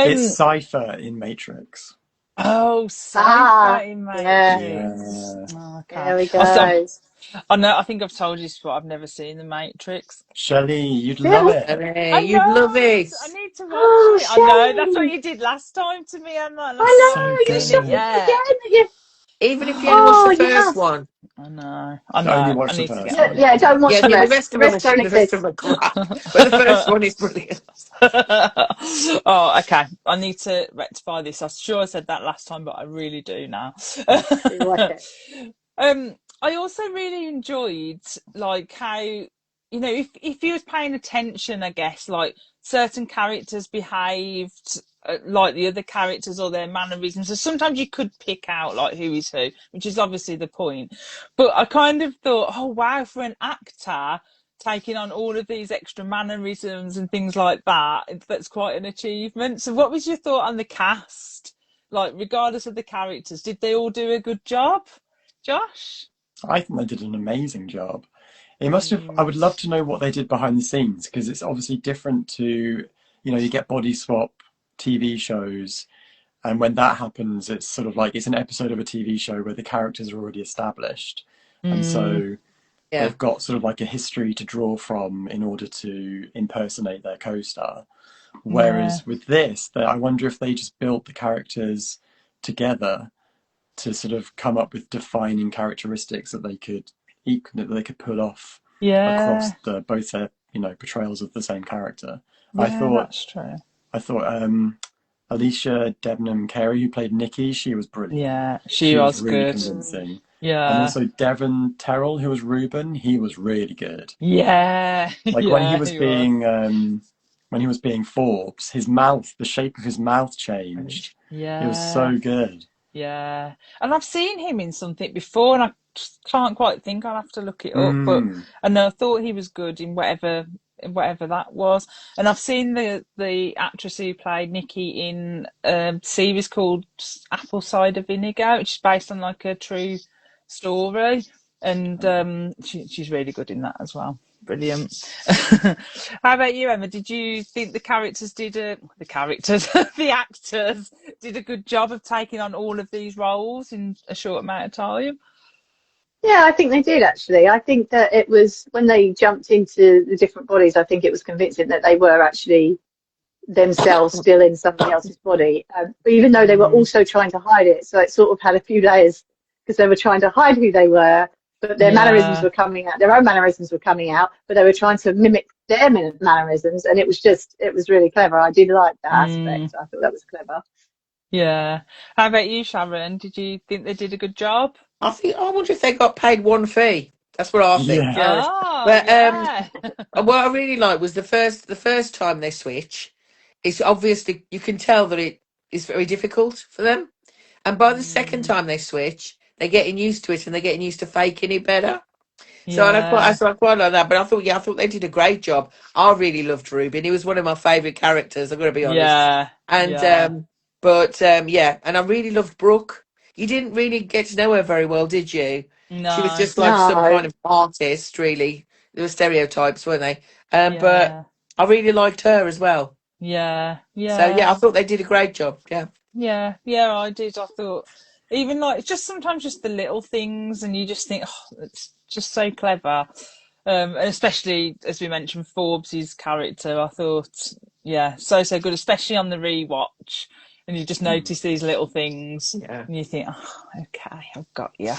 It's um, Cypher in Matrix. oh, Ah, Cypher in yeah. Matrix. Yeah. Oh, okay. There we I've, go. I know. I think I've told you this before. I've never seen the Matrix. Shelley, you'd love Really? it. I You'd love know. it. I need to watch Oh, it. I know. That's what Shelley. you did last time to me, Emma, and I It's still so I haven't know. You seen it shocked good. me yet. again. You, Even if you only watch the oh, first yes. one. I know. I I only know. I watched the need to get first Yeah, on one. yeah, don't watch Yeah, the the rest. rest The of them rest don't the rest of exist. them are crap. But the first one is brilliant. Oh, okay. I need to rectify this. I'm sure I said that last time, but I really do now. Do watch it. I also really enjoyed like how, if you was paying attention, I guess, like certain characters behaved like the other characters or their mannerisms. So sometimes you could pick out like who is who, which is obviously the point. But I kind of thought, oh wow, for an actor taking on all of these extra mannerisms and things like that, that's quite an achievement. So what was your thought on the cast? Like, regardless of the characters, did they all do a good job? Josh? I think they did an amazing job. It must have, I Mm, would love to know what they did behind the scenes because it's obviously different to, you get body swap TV shows. And when that happens, it's sort of like it's an episode of a TV show where the characters are already established. And mm, so Yeah. they've got sort of like a history to draw from in order to impersonate their co-star. yeah, Whereas with this, I wonder if they just built the characters together to sort of come up with defining characteristics that they could pull off across yeah, both their portrayals of the same character. I yeah, thought that's true. I thought Alicia Debnam Carey, who played Nikki, she was brilliant. Yeah, she She was was really good. convincing. And Yeah, also Devon Terrell, who was Ruben, he was really good. yeah, Like when yeah, he was. when he was being Forbes, the shape of his mouth changed. It was Yeah, so good. yeah. And I've seen him in something before, and I just can't quite think. I'll have to look it up. But Mm. I know I thought he was good in whatever whatever that was. And I've seen the actress who played Nikki in a series called Apple Cider Vinegar, which is based on like a true story, and she's really good in that as well. Brilliant. How about you, Emma? Did you think the actors did a good job of taking on all of these roles in a short amount of time? Yeah, I think they did actually. I think that it was when they jumped into the different bodies, I think it was convincing that they were actually themselves still in somebody else's body, even though they were also trying to hide it. So it sort of had a few layers because they were trying to hide who they were, but their mannerisms were coming out, their own mannerisms were coming out, but they were trying to mimic their mannerisms, and it was really clever. I did like that aspect. I thought that was clever. Yeah. How about you, Sharon? Did you think they did a good job? I wonder if they got paid one fee. That's what I think. Yeah. But Yeah. what I really liked was the first time they switch. It's obviously you can tell that it is very difficult for them, and by the second time they switch, they're getting used to it and they're getting used to faking it better. So I quite like that. But I thought they did a great job. I really loved Ruben. He was one of my favourite characters. I'm going to be honest. Yeah. And and I really loved Brooke. You didn't really get to know her very well, did you? No. She was just like some kind of artist, really. There were stereotypes, weren't they? But I really liked her as well. Yeah. So yeah, I thought they did a great job. Yeah. Yeah, I did. I thought even like just sometimes just the little things, and you just think, oh, it's just so clever. And especially as we mentioned, Forbes's character, I thought, so good, especially on the rewatch. And you just notice these little things, and you think, oh, okay, I've got you.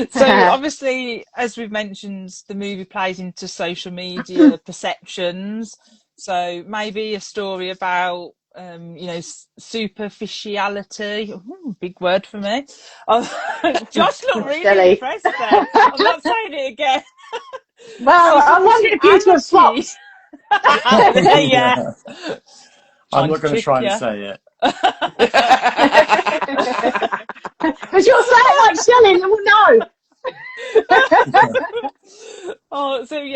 So obviously, as we've mentioned, the movie plays into social media perceptions. So maybe a story about, superficiality. Ooh, big word for me. Josh looked really impressed there. I'm not saying it again. Well, I wanted you to have swapped. Yeah. I'm not going to try and say it. Because you'll say it like Shelley, and we'll know.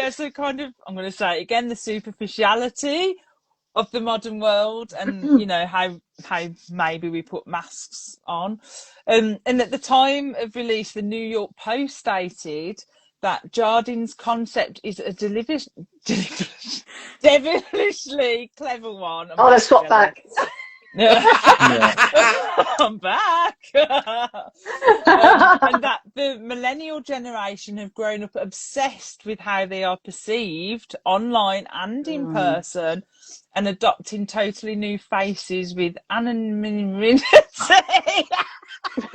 So kind of, I'm going to say it again, the superficiality of the modern world, and how maybe we put masks on. And at the time of release, the New York Post stated that Jardin's concept is a devilishly clever one. Oh, let's swap back. I'm back. And that the millennial generation have grown up obsessed with how they are perceived online and in person, and adopting totally new faces with anonymity.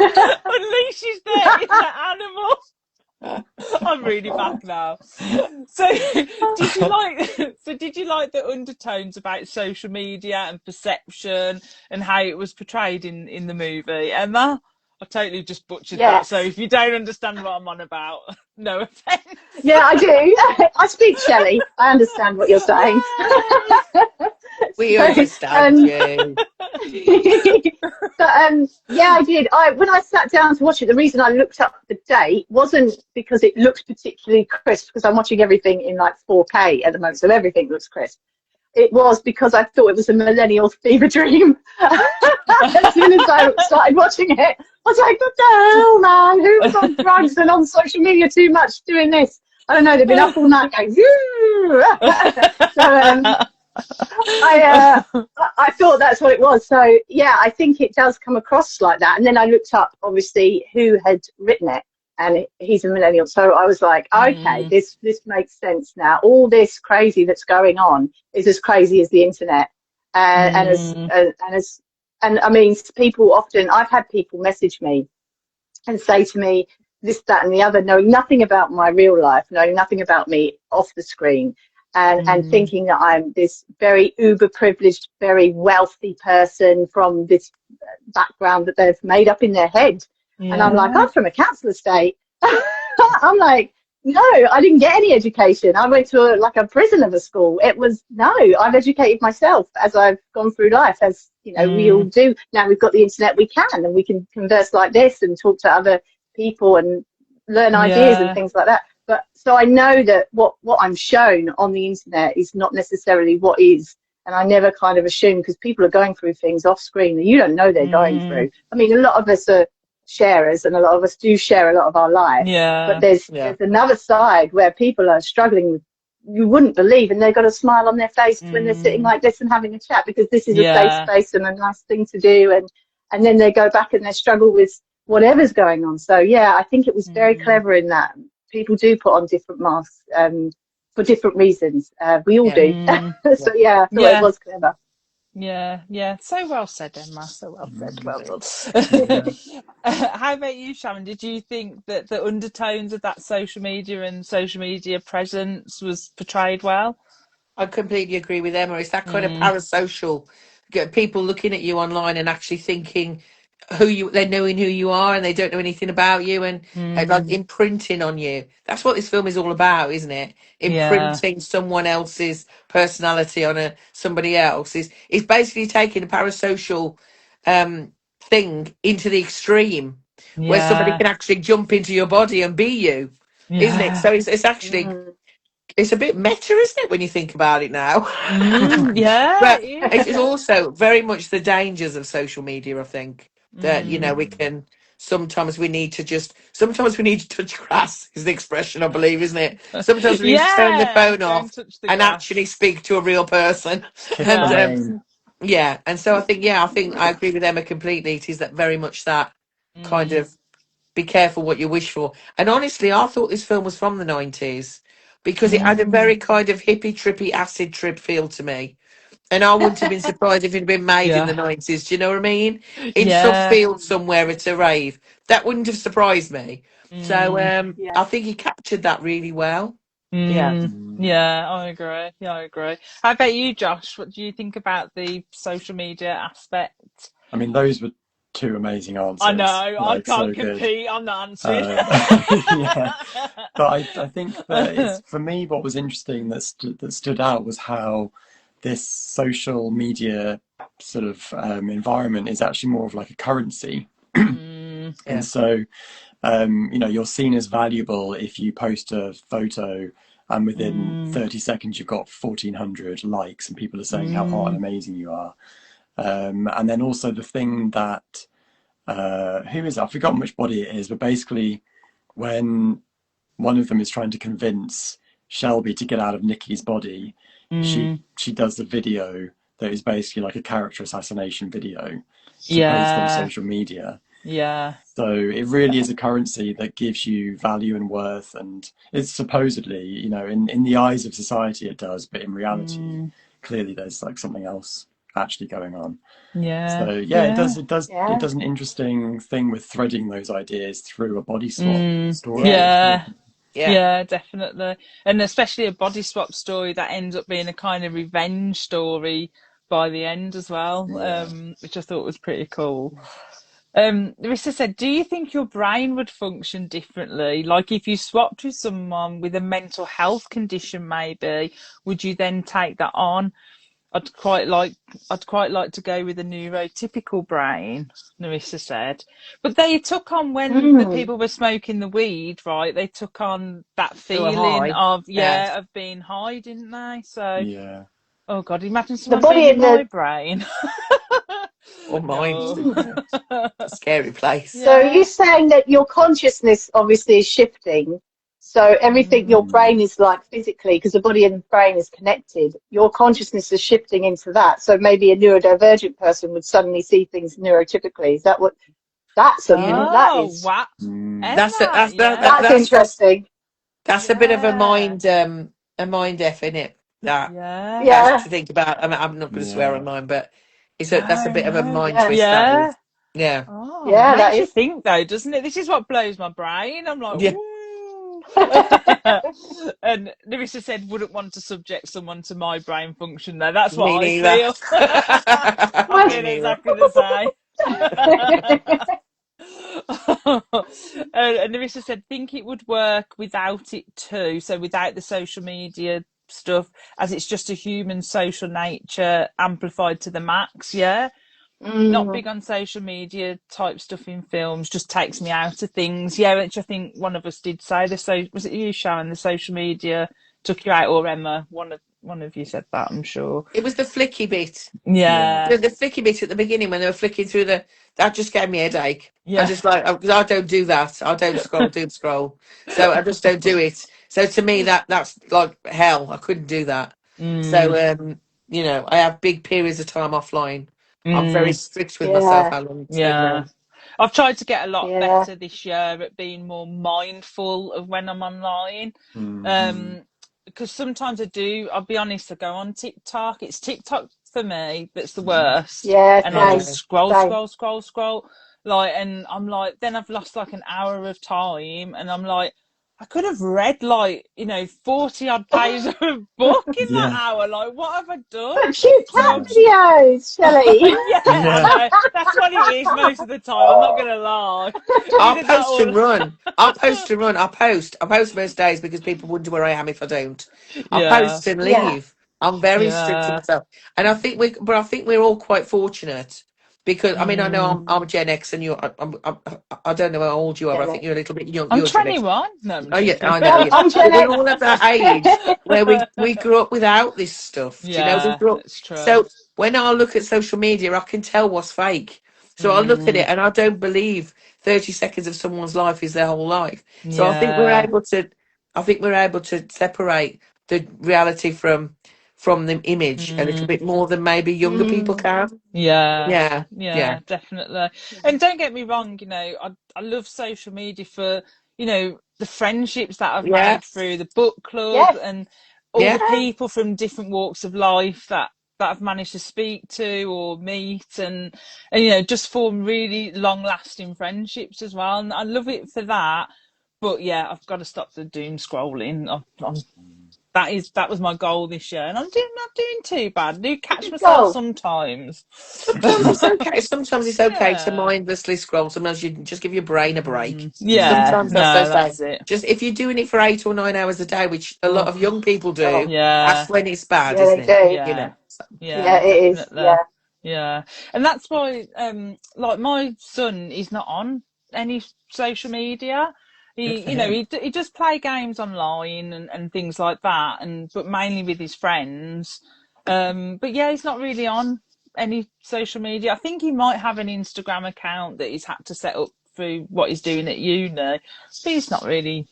Unleashes their inner animal. I'm really back now. So did you like the undertones about social media and perception and how it was portrayed in the movie, Emma? I totally just butchered that. So if you don't understand what I'm on about, no offence. Yeah, I do. I speak Shelley. I understand what you're saying. We understand you. But yeah, I did. When I sat down to watch it, the reason I looked up the date wasn't because it looked particularly crisp, because I'm watching everything in like 4K at the moment, so everything looks crisp. It was because I thought it was a millennial fever dream. As soon as I started watching it, I was like, what the hell, man? Who's on drugs and on social media too much doing this? I don't know, they've been up all night going, I thought that's what it was. So yeah, I think it does come across like that. And then I looked up, obviously, who had written it, and he's a millennial. So I was like, okay, this makes sense now. All this crazy that's going on is as crazy as the internet, and I mean, people often. I've had people message me and say to me this, that, and the other, knowing nothing about my real life, knowing nothing about me off the screen. And thinking that I'm this very uber privileged, very wealthy person from this background that they've made up in their head. Yeah. And I'm like, I'm from a council estate. I'm like, no, I didn't get any education. I went to a prison of a school. It was, no, I've educated myself as I've gone through life, as, we all do. Now we've got the internet, we can, and we can converse like this and talk to other people and learn ideas and things like that. But so I know that what I'm shown on the internet is not necessarily what is, and I never kind of assume, because people are going through things off screen that you don't know they're going through. I mean, a lot of us are sharers, and a lot of us do share a lot of our life. But Yeah. there's Yeah. another side where people are struggling with, you wouldn't believe, and they've got a smile on their face when they're sitting like this and having a chat, because this is a safe Yeah. space and a nice thing to do, and then they go back and they struggle with whatever's going on. So yeah, I think it was very clever in that people do put on different masks for different reasons. We all Yeah. do. So yeah, I thought Yeah. it was clever. Yeah. So well said, Emma. So well said. Well Yeah. done. How about you, Sharon? Did you think that the undertones of that social media and social media presence was portrayed well? I completely agree with Emma. It's that kind of Mm. parasocial, people looking at you online and actually thinking they're knowing who you are and they don't know anything about you, and like imprinting on you. That's what this film is all about, isn't it? Yeah. Imprinting someone else's personality on somebody else is basically taking a parasocial thing into the extreme, where somebody Yeah. can actually jump into your body and be you, isn't it? Yeah. So it's actually it's a bit meta, isn't it, when you think about it now? Yeah, But it it is. is also very much the dangers of social media, I think, that, we can sometimes we need to touch grass, is the expression, I believe, isn't it? Sometimes we need to turn the Yeah. phone Go and off touch the and actually grass. speak to a real person. Kiss the And Yeah. rain. yeah, and so I think I agree with Emma completely. It is that very much that kind Mm. of be careful what you wish for. And honestly, I thought this film was from the 90s because it had a very kind of hippie trippy acid trip feel to me. And I wouldn't have been surprised if it had been made in the Yeah. 90s. Do you know what I mean? In some Yeah. field somewhere at a rave. That wouldn't have surprised me. So Mm. I think he captured that really well. Yeah. Yeah, I agree. Yeah, I agree. How about you, Josh? What do you think about the social media aspect? I mean, those were two amazing I know, answers. I Like, can't so good. compete. I'm not answering. Yeah, but I think that it's, for me, what was interesting that stood out was how this social media sort of environment is actually more of like a currency. Mm, And Yeah. so, you're seen as valuable if you post a photo and within 30 seconds you've got 1,400 likes and people are saying how hot and amazing you are. And then also the thing that, who is it? I've forgotten which body it is, but basically when one of them is trying to convince Shelby to get out of Nikki's body, she does the video that is basically like a character assassination video to post on yeah, social media. yeah. So it really is a currency that gives you value and worth, and it's supposedly, in the eyes of society it does, but in reality, clearly there's like something else actually going on. Yeah, So yeah, it yeah. does an interesting thing with threading those ideas through a body swap story. Yeah. Yeah, Yeah. yeah, definitely. And especially a body swap story that ends up being a kind of revenge story by the end as well, Yeah. which I thought was pretty cool. Larissa said, do you think your brain would function differently? Like if you swapped with someone with a mental health condition, maybe, would you then take that on? I'd quite like to go with a neurotypical brain, Narissa said. But they took on when the people were smoking the weed, right? They took on that They were feeling high. of Yeah. of being high, didn't they? So Yeah. oh God, imagine The someone being body in and my the brain. Or mine. No. A scary place. So Yeah. you're saying that your consciousness obviously is shifting. So everything, your brain is like physically, because the body and brain is connected, your consciousness is shifting into that. So maybe a neurodivergent person would suddenly see things neurotypically. Is that what, Yeah. that Oh, is, wow. That's a, Emma, that's that, that that's yeah. interesting. that's a bit of Yeah. a mind F in it. Yeah. That's Yeah. to think about. I'm not going to swear Yeah. online, but that's a No, bit of a no. mind Yeah. twist. That Yeah. is. Yeah. Oh, Yeah, that makes you is. think though, doesn't it? This is what blows my brain. I'm like, Yeah. ooh. And Larissa said, wouldn't want to subject someone to my brain function though. That's what Me I neither. feel. I Well, Me feel neither. exactly the same. And Larissa said, think it would work without it too. So without the social media stuff, as it's just a human social nature amplified to the max. Yeah. not big on social media type stuff in films, just takes me out of things. Yeah, which I think one of us did say. Was it you, Sharon? The social media took you out, or Emma? One of you said that, I'm sure. It was the flicky bit. Yeah. The flicky bit at the beginning when they were flicking through that just gave me a headache. Yeah. I just because I don't do that. I don't doom scroll. So I just don't do it. So to me that's like hell. I couldn't do that. So you know, I have big periods of time offline. I'm very strict with myself, Alan. Yeah. I've tried to get a lot Yeah. better this year at being more mindful of when I'm online. Because sometimes I'll be honest, I go on TikTok. It's TikTok for me that's the worst. Yeah, And I same, just scroll. same. Like, and I'm like, then I've lost like an hour of time, and I'm like, I could have read like, 40 odd pages of a book in that hour. Like, what have I done? But you can videos, Shelley. Yeah, I know. That's what it is most of the time. I'm not gonna lie. I'll post and run. I'll post and run. I'll post most days because people wonder where I am if I don't. I'll post and leave. I'm very strict with myself, and I think we're all quite fortunate because I mean I know I'm Gen X and I don't know how old you are. But I think you're a little bit young. I'm You're Gen X. 21. No, Oh yeah, I know. I'm Gen We're X. all at that age where we grew up without this stuff. Do you know? We grew up. That's true. So when I look at social media, I can tell what's fake. So I look at it and I don't believe 30 seconds of someone's life is their whole life. So I think we're able to separate the reality from the image a little bit more than maybe younger people can. Yeah, definitely. And don't get me wrong, I love social media for, the friendships that I've made through the book club and all the people from different walks of life that I've managed to speak to or meet and just form really long lasting friendships as well. And I love it for that. But yeah, I've got to stop the doom scrolling. That was my goal this year, and I'm not doing too bad. I do catch myself sometimes. Sometimes it's okay. Sometimes it's okay to mindlessly scroll. Sometimes you just give your brain a break. Yeah, sometimes that's it. Just if you're doing it for 8 or 9 hours a day, which a lot of young people do, that's when it's bad, isn't it? Yeah, it is. Yeah, and that's why, like my son, he's not on any social media. He does play games online and things like that, but mainly with his friends. But yeah, he's not really on any social media. I think he might have an Instagram account that he's had to set up through what he's doing at uni, but he's not really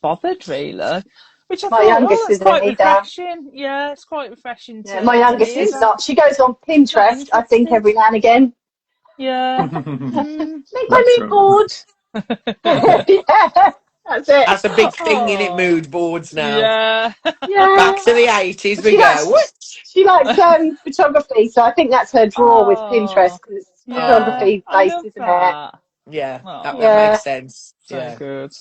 bothered, really. Which I my youngest is quite refreshing. Yeah, it's quite refreshing. My youngest is not. She goes on Pinterest, I think, every now and again. Yeah. Make me bored. That's it. That's a big thing in it. Mood boards now. Yeah. Back to the 80s we go. She likes photography, so I think that's her draw with Pinterest because it's photography based, isn't it? Yeah, that makes sense. So good.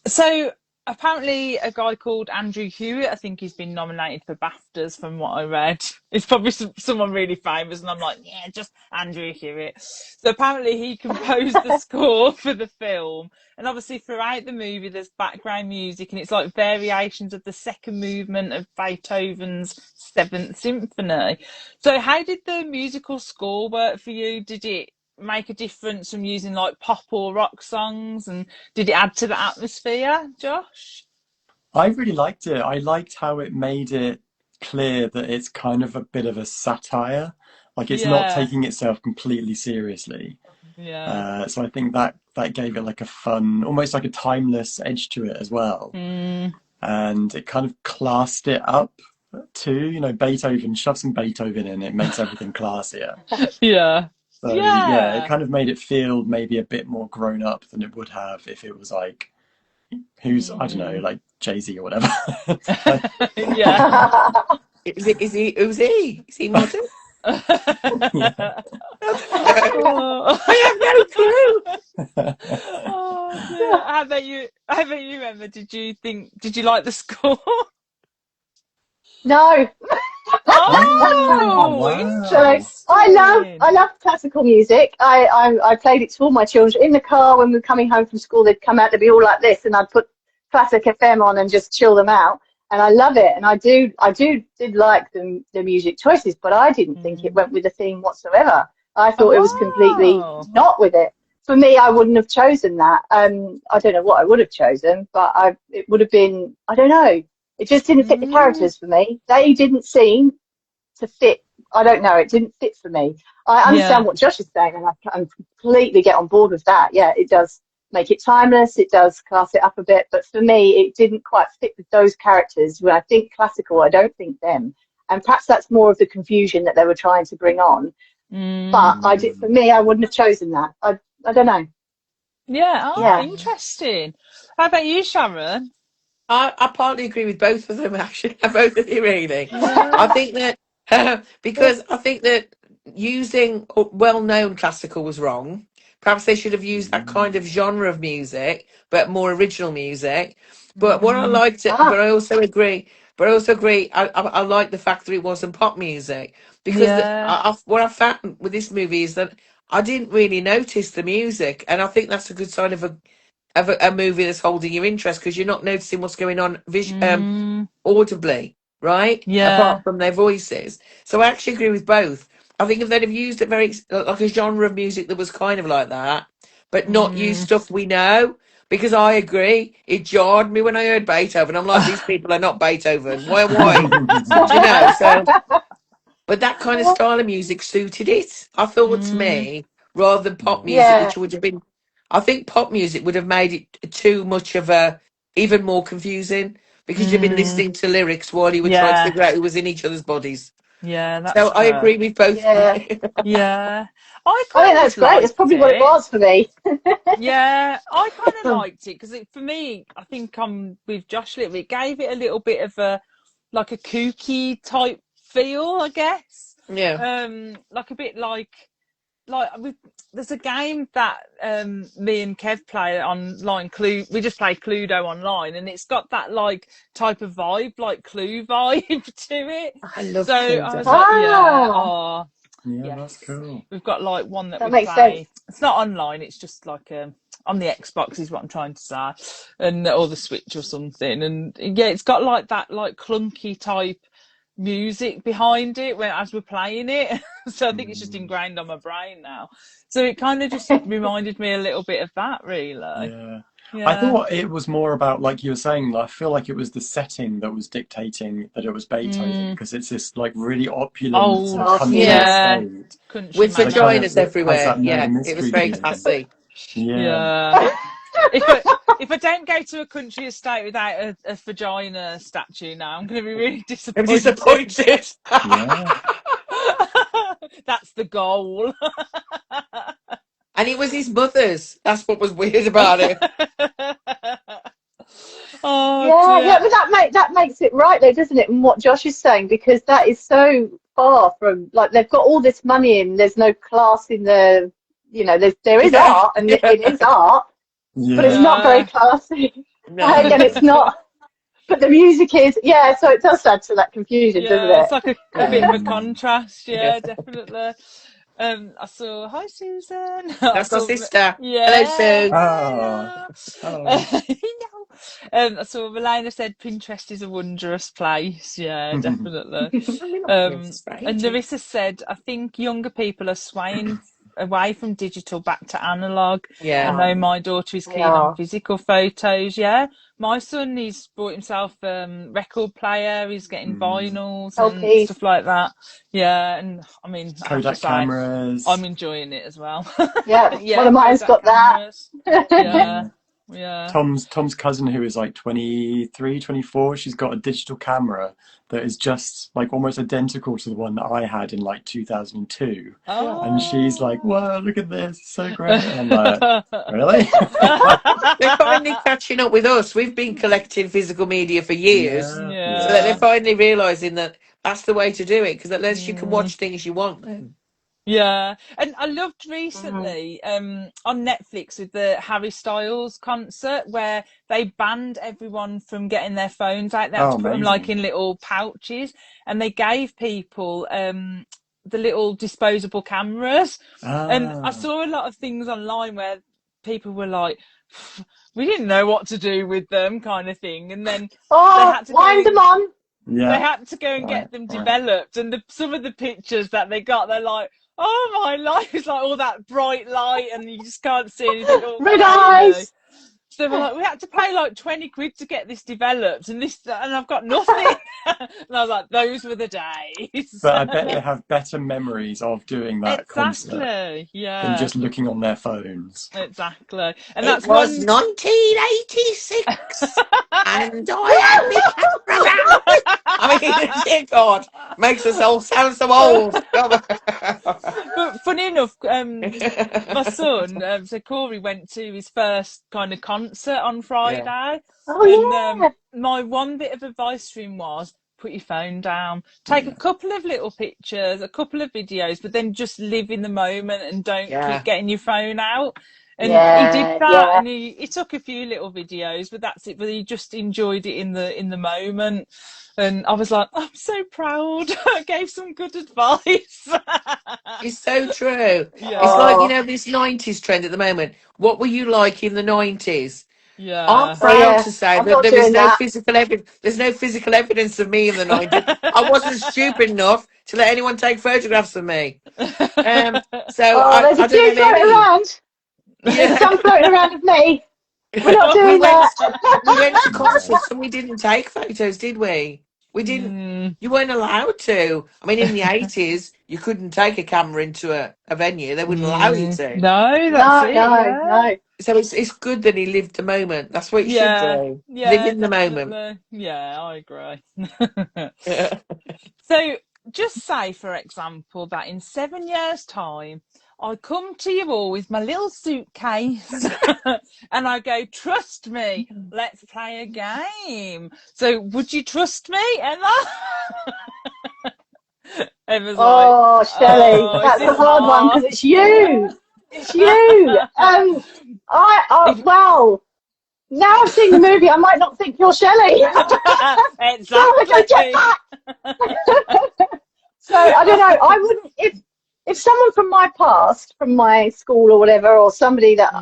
So apparently a guy called Andrew Hewitt, I think he's been nominated for BAFTAs from what I read. It's probably someone really famous, and I'm like, yeah, just Andrew Hewitt. So apparently he composed the score for the film, and obviously throughout the movie there's background music, and it's like variations of the second movement of Beethoven's Seventh Symphony. So how did the musical score work for you? Did it make a difference from using like pop or rock songs, and did it add to the atmosphere, Josh? I really liked it. I liked how it made it clear that it's kind of a bit of a satire, like it's not taking itself completely seriously. So I think that gave it like a fun, almost like a timeless edge to it as well. And it kind of classed it up too, Beethoven, shove some Beethoven in, it makes everything classier. So it kind of made it feel maybe a bit more grown up than it would have if it was like, I don't know, like Jay-Z or whatever. Is he modern? I have no clue. How about you, Emma? Did you like the score? No. Interesting. I love classical music. I played it to all my children in the car when we were coming home from school. They'd come out, they'd be all like this, and I'd put Classic FM on and just chill them out. and I love it. And did like the music choices, but I didn't think it went with the theme whatsoever. I thought it was completely Oh, not with it. For me, I wouldn't have chosen that. I don't know what I would have chosen, but it would have been, I don't know. It just didn't fit the characters for me. They didn't seem to fit. I don't know. It didn't fit for me. I yeah. understand what Josh is saying, and I completely get on board with that. Yeah, it does make it timeless. It does class it up a bit, but for me, it didn't quite fit with those characters. When I think classical, I don't think them, and perhaps that's more of the confusion that they were trying to bring on. But for me, I wouldn't have chosen that. I don't know. Yeah. Oh, Yeah. interesting. How about you, Sharon? I partly agree with both of them, actually. Both of you, really. I Yeah. think that because I think that using well-known classical was wrong. Perhaps they should have used that kind of genre of music, but more original music. But what I liked it, Ah. but I also agree. But I also agree. I like the fact that it wasn't pop music because Yeah. what I found with this movie is that I didn't really notice the music, and I think that's a good sign of a movie that's holding your interest because you're not noticing what's going on audibly, right? Yeah. Apart from their voices. So I actually agree with both. I think if they'd have used it very like a genre of music that was kind of like that, but not use stuff we know, because I agree, it jarred me when I heard Beethoven. I'm like, these people are not Beethoven. Why? Do you know? So, but that kind of style of music suited it. I thought to me, rather than pop music, Yeah. which would have been, I think pop music would have made it too much of a, even more confusing because you've been listening to lyrics while you were trying to Yeah. figure out who was in each other's bodies. Yeah, So that's I true. agree with both. Yeah. Yeah. I I think kind that's of great. That's liked probably what it it. was for me. Yeah, I kind of liked it because for me, I think I'm with Josh a little bit. It gave it a little bit of a like a kooky type feel, I guess. Yeah. Like a bit like there's a game that me and Kev play online. We just play Cluedo online, and it's got that like type of vibe, like Clue vibe to it. I love So I was Cluedo. like, yeah, Ah, oh Yeah, that's yes. cool. We've got like one that that we makes sense. play. It's not online. It's just like on the Xbox is what I'm trying to say, and or the Switch or something. And yeah, it's got like that like clunky type music behind it when as we're playing it. So I think it's just ingrained on my brain now. So it kind of just reminded me a little bit of that, really. Yeah. I Yeah. thought it was more about, like you were saying, I feel like it was the setting that was dictating that it was Beethoven because it's this like really opulent sort Old, of country Classy. Yeah. yeah, estate country With that kind manor. of vaginas that has everywhere. that murder Yeah. It was mystery very feeling. classy. Yeah. Yeah. If I if I don't go to a country estate without a vagina statue now, I'm going to be really I'm disappointed. disappointed. Yeah. That's the goal. And it was his mother's. That's what was weird about it. Oh Yeah, yeah, dear. but that makes it right though, doesn't it? And what Josh is saying, because that is so far from like they've got all this money and there's no class in the, there is Yeah. art and Yeah. it is art, but it's Yeah. not very Yeah. classy. No. And it's not, but the music is, yeah, so it does add to that confusion, doesn't Yeah, it? it's like a bit of a Um, contrast. Yeah. Yeah, definitely. I saw. Hi, Susan. I That's my saw. sister. Hello, Yeah. Sue. Ah. Hello. Hello. I saw Milena said Pinterest is a wondrous place. Yeah, definitely. I mean, not And strange. Narissa said, I think younger people are swaying away from digital back to analog. I Yeah. know my daughter is they keen on are. physical photos. Yeah, my son, he's bought himself record player. He's getting vinyls and LPs. stuff like that. Yeah, and I mean, I have to Kodak say, I'm cameras. enjoying it as well. Yeah, one Yeah, of mine's Kodak got that. cameras. Yeah, Yeah. yeah. Tom's cousin, who is like 23, 24, she's got a digital camera that is just like almost identical to the one that I had in like 2002. And she's like, Oh. "Whoa, look at this, it's so great." And I'm like, "Really?" They're finally catching up with us. We've been collecting physical media for years. Yeah, So that they're Yeah. finally realising that that's the way to do it because at least you can Mm. watch things you want then. Yeah, and I loved Mm. recently on Netflix with the Harry Styles concert where they banned everyone from getting their phones out. They had Oh, to put them like amazing. in little pouches, and they gave people the little disposable cameras. And I Ah, saw a lot of things online where people were like, we didn't know what to do with them, kind of thing, and then they Oh, had to go wind them and on. they Yeah, had to go and right, get them right. developed, and some of the pictures that they got, they're like, oh my life, it's like all that bright light, and you just can't see anything all Red cloudy. eyes. So they were like, we had to pay like 20 quid to get this developed, and I've got nothing. And I was like, those were the days. But I bet they have better memories of doing that concert Exactly. than Yeah, just looking on their phones. exactly. And It that's was one. 1986, and I am the cameraman. I mean, dear God, makes us all sound so old. But funny enough, my son, so Corey went to his first kind of concert on Yeah. Friday, Oh and yeah. my one bit of advice for him was put your phone down, take a couple of little pictures, a couple of videos, but then just live in the moment and don't keep Yeah. getting your phone out. And he did Yeah, that, yeah. and he took a few little videos, but that's it. But he just enjoyed it in the moment, and I was like, I'm so proud. I gave some good advice. It's so true. It's Yeah, like, you Oh, know, this 90s trend at the moment. What were you like in the 90s? I'm yeah. oh proud yeah. to say I'm that not there is doing no that. physical evidence. There's no physical evidence of me in the 90s. I wasn't stupid enough to let anyone take photographs of me. So Oh, there's a I don't few have floating any. around. There's Yeah. some floating around of me. We're not we doing went that. we went to No. concerts and we didn't take photos, did we? We didn't. Mm, You weren't allowed to. I mean, in the 80s, you couldn't take a camera into a venue. They wouldn't allow you to. no, that's No, it. no, Yeah, no. So it's good that he lived the moment. That's what you should yeah, do. Live yeah, in the moment. definitely. Yeah, I agree. Yeah. So, just say, for example, that in 7 years' time, I come to you all with my little suitcase and I go, trust me, let's play a game. So, would you trust me, Emma? Emma's like, Oh, Shelley, oh, is that's a this hard one because hard? it's you. It's you. Well, now I've seen the movie, I might not think you're Shelley. So I go, get Exactly. back. So I don't know. I wouldn't if someone from my past, from my school or whatever, or somebody that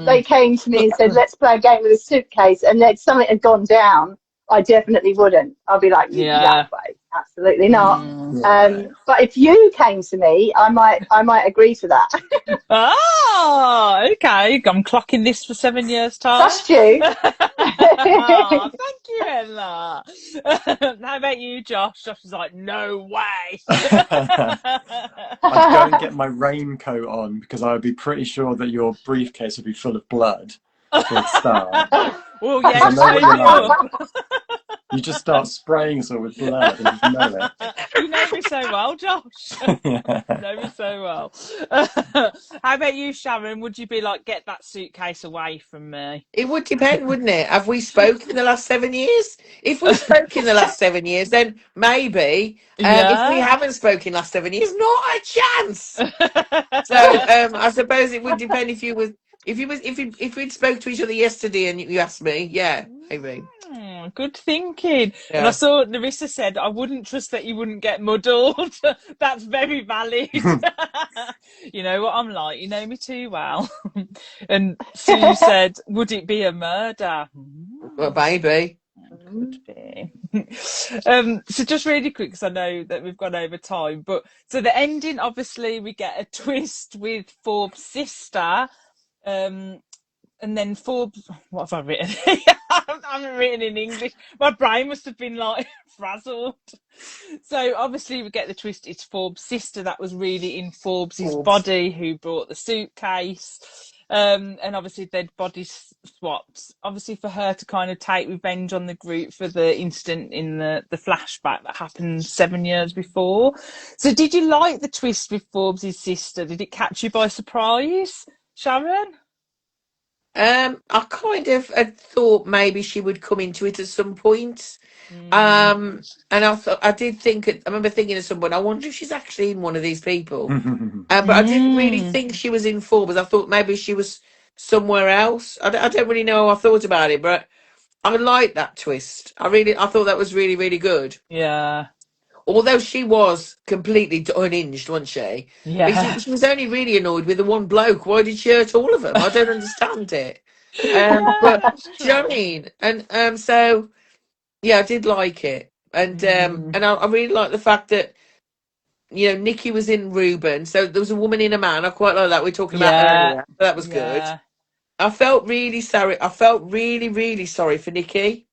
they came to me and said, "Let's play a game with a suitcase," and then something had gone down, I definitely wouldn't. I'd be like, "No Yeah. way, absolutely not." Right. But if you came to me, I might agree to that. Ah, okay. I'm clocking this for 7 years' time. Trust you. Oh, thank you, Ella. How about you, Josh? Josh was like, no way. I'd go and get my raincoat on because I would be pretty sure that your briefcase would be full of blood for a start. Well, Because yeah, I know what shake you're me like. up. You just start spraying us all with blood and just know You know me so well, Josh. it. You Yeah. know me so well. How about you, Sharon? Would you be like, get that suitcase away from me? It would depend, wouldn't it? Have we spoken in the last 7 years? If we spoke in the last 7 years, then maybe. If we Yeah. haven't spoken in the last 7 years, not a chance. So I suppose it would depend if we'd spoke to each other yesterday and you asked me, yeah, maybe. Good thinking. And I Yeah. saw Larissa said, I wouldn't trust that you wouldn't get muddled. That's very valid. You know what I'm like. You know me too well. And Sue said, would it be a murder? Well, maybe. Could be. So just really quick, because I know that we've gone over time, but so the ending, obviously, we get a twist with Forbes' sister, and then Forbes. What have I written? I haven't written in English. My brain must have been like frazzled. So obviously we get the twist. It's Forbes' sister that was really in Forbes's body who brought the suitcase. And obviously they'd body swapped. Obviously for her to kind of take revenge on the group for the incident in the flashback that happened 7 years before. So did you like the twist with Forbes' sister? Did it catch you by surprise, Sharon? I kind of had thought maybe she would come into it at some point. And I did think, I remember thinking at some point, I wonder if she's actually in one of these people. But I didn't really think she was in Forbes. I thought maybe she was somewhere else. I don't really know how I thought about it, but I liked that twist. I thought that was really, really good. Yeah. although she was completely unhinged, wasn't she? But Yeah. she was only really annoyed with the one bloke. Why did she hurt all of them? I don't understand it. But Yeah, it's do you know what I true. mean? And so yeah, I did like it, and Mm, I really like the fact that Nikki was in Reuben, so there was a woman in a man. I quite like that. We were talking about yeah, earlier. That was good. yeah. I felt really sorry. I felt really, really sorry for Nikki.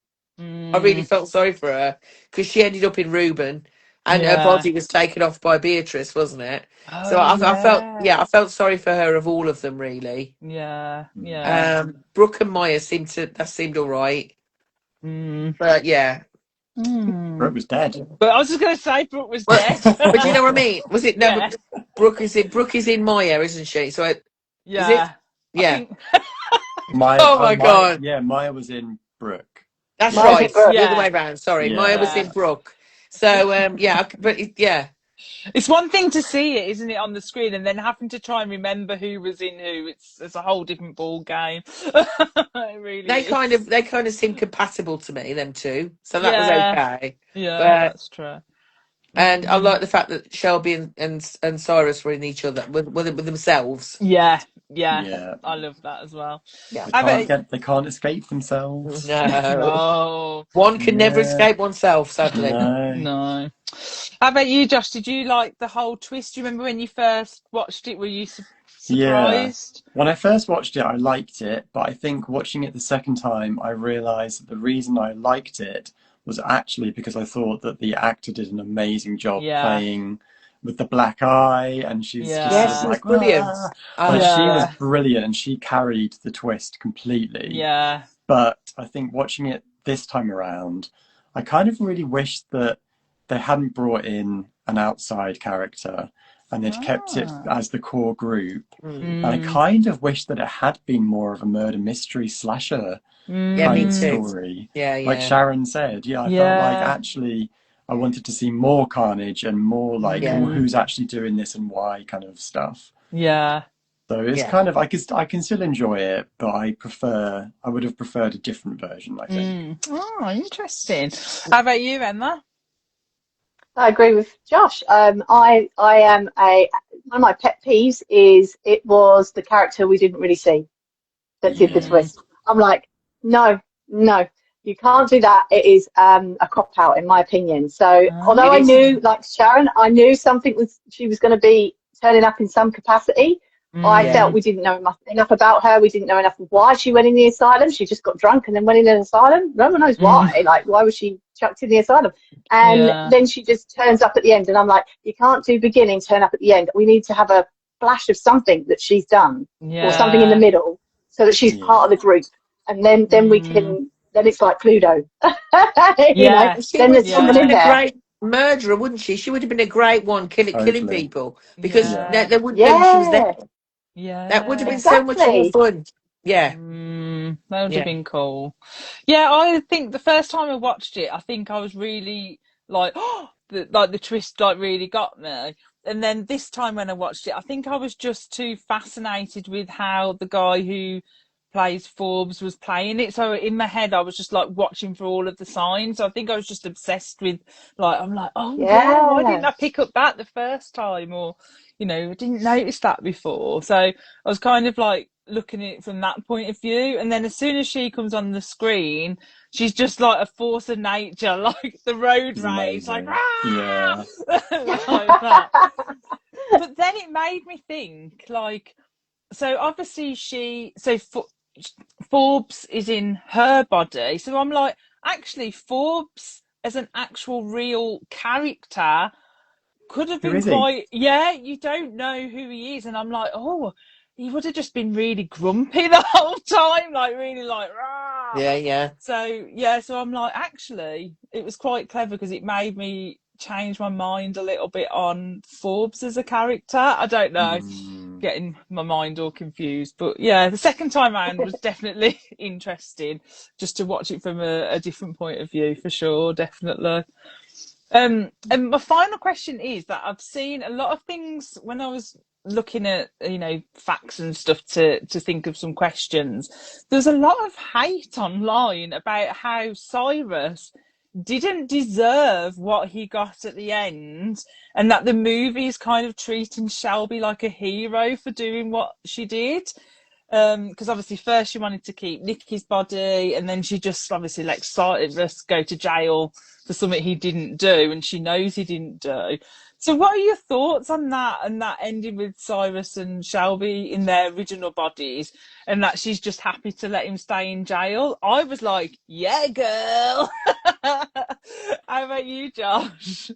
I really Mm, felt sorry for her because she ended up in Reuben, and her yeah. body was taken off by Beatrice, wasn't it? So Oh, I felt, yeah. yeah, I felt sorry for her of all of them, really. Yeah, yeah. Mm. Brooke and Maya seemed all right, Mm, but yeah. Brooke mm. was dead. But I was just going to say Brooke was Well, dead. but you know what I mean? Was it no? Yeah, But Brooke is in Maya, isn't she? So is it? yeah. I Yeah. think, Oh my God, Maya was in Brooke. that's Mine's right. at Brooke. The other way yeah, around. Sorry, Maya was yeah. Yeah. in Brooke. So yeah, yeah. It's one thing to see it, isn't it, on the screen, and then having to try and remember who was in who. It's a whole different ball game. It really is. They kind of seemed compatible to me, them two. So that was Yeah, okay. yeah, But that's true. and I Mm. like the fact that Shelby and Cyrus were in each other with themselves. Yeah, yeah. Yeah. I love that as well. Yeah. I bet. They can't escape themselves. No. No, One can never Yeah. escape oneself, sadly. No. no. How about you, Josh? Did you like the whole twist? Do you remember when you first watched it? Were you Yeah. surprised? When I first watched it, I liked it, but I think watching it the second time, I realized that the reason I liked it was actually because I thought that the actor did an amazing job Yeah, playing with the black eye, and she's just sort yeah, Yes, of it was like, brilliant. ah. Like she was yeah, brilliant and she carried the twist completely. yeah. But I think watching it this time around, I kind of really wish that they hadn't brought in an outside character and they'd kept it Ah. as the core group. Mm. And I Mm, kind of wish that it had been more of a murder mystery slasher Yeah, me kind of mm, too. story. Yeah, Like yeah, Sharon said, yeah, I felt like yeah, actually I wanted to see more carnage and more like yeah, mm, who's actually doing this and why kind of stuff. yeah. So it's yeah. kind of I can still enjoy it, but I would have preferred a different version, I think. Mm. Oh, interesting. How about you, Emma? I agree with Josh. I am one of my pet peeves is it was the character we didn't really see that did the Yeah. Mm, twist. I'm like, no, no, you can't do that. It is a cop out, in my opinion. So although It I is. knew, like Sharon, I knew she was going to be turning up in some capacity. I Yeah, felt mm, we didn't know enough about her. We didn't know enough of why she went in the asylum. She just got drunk and then went in an asylum. No one knows mm. why. Like, why was she chucked in the asylum? And Yeah, then she just turns up at the end. And I'm like, you can't do beginning, turn up at the end. We need to have a flash of something that she's done or something in the yeah. middle so that she's part of the Yeah. group. And then we Mm, can, then it's like Cluedo. and yes, Then there's she would someone have yeah, in been a there. great murderer, wouldn't she? She would have been a great one, killing Totally. people because Yeah. yeah, there wouldn't then she was there. Yeah, That would have been yeah. so much more exactly. fun. Yeah, That would have yeah, been cool. Yeah, I think the first time I watched it, I think I was really like, oh, the twist like really got me. And then this time when I watched it, I think I was just too fascinated with how the guy who plays Forbes was playing it. So in my head, I was just like watching for all of the signs. I think I was just obsessed with like, I'm like, oh yeah, why didn't Yeah. I pick up that the first time? Or, I didn't notice that before. So I was kind of like looking at it from that point of view. And then as soon as she comes on the screen, she's just like a force of nature, like the road She's rage, like, amazing. ah! Yeah. Like that. But then it made me think, like, so obviously Forbes is in her body. So I'm like, actually, Forbes as an actual real character could have Who been is he? quite, yeah, you don't know who he is. And I'm like, oh, he would have just been really grumpy the whole time, like really like, rah. yeah, yeah, So, yeah, so I'm like, actually, it was quite clever because it made me change my mind a little bit on Forbes as a character. I don't know, Mm. getting my mind all confused. But yeah, the second time round was definitely interesting just to watch it from a different point of view for sure, definitely. And my final question is that I've seen a lot of things when I was looking at facts and stuff to think of some questions. There's a lot of hate online about how Cyrus didn't deserve what he got at the end, and that the movie's kind of treating Shelby like a hero for doing what she did. Because obviously first she wanted to keep Nicky's body, and then she just obviously let Cyrus go to jail for something he didn't do, and she knows he didn't do. So what are your thoughts on that, and that ending with Cyrus and Shelby in their original bodies, and that she's just happy to let him stay in jail? I was like, yeah, girl. How about you, Josh?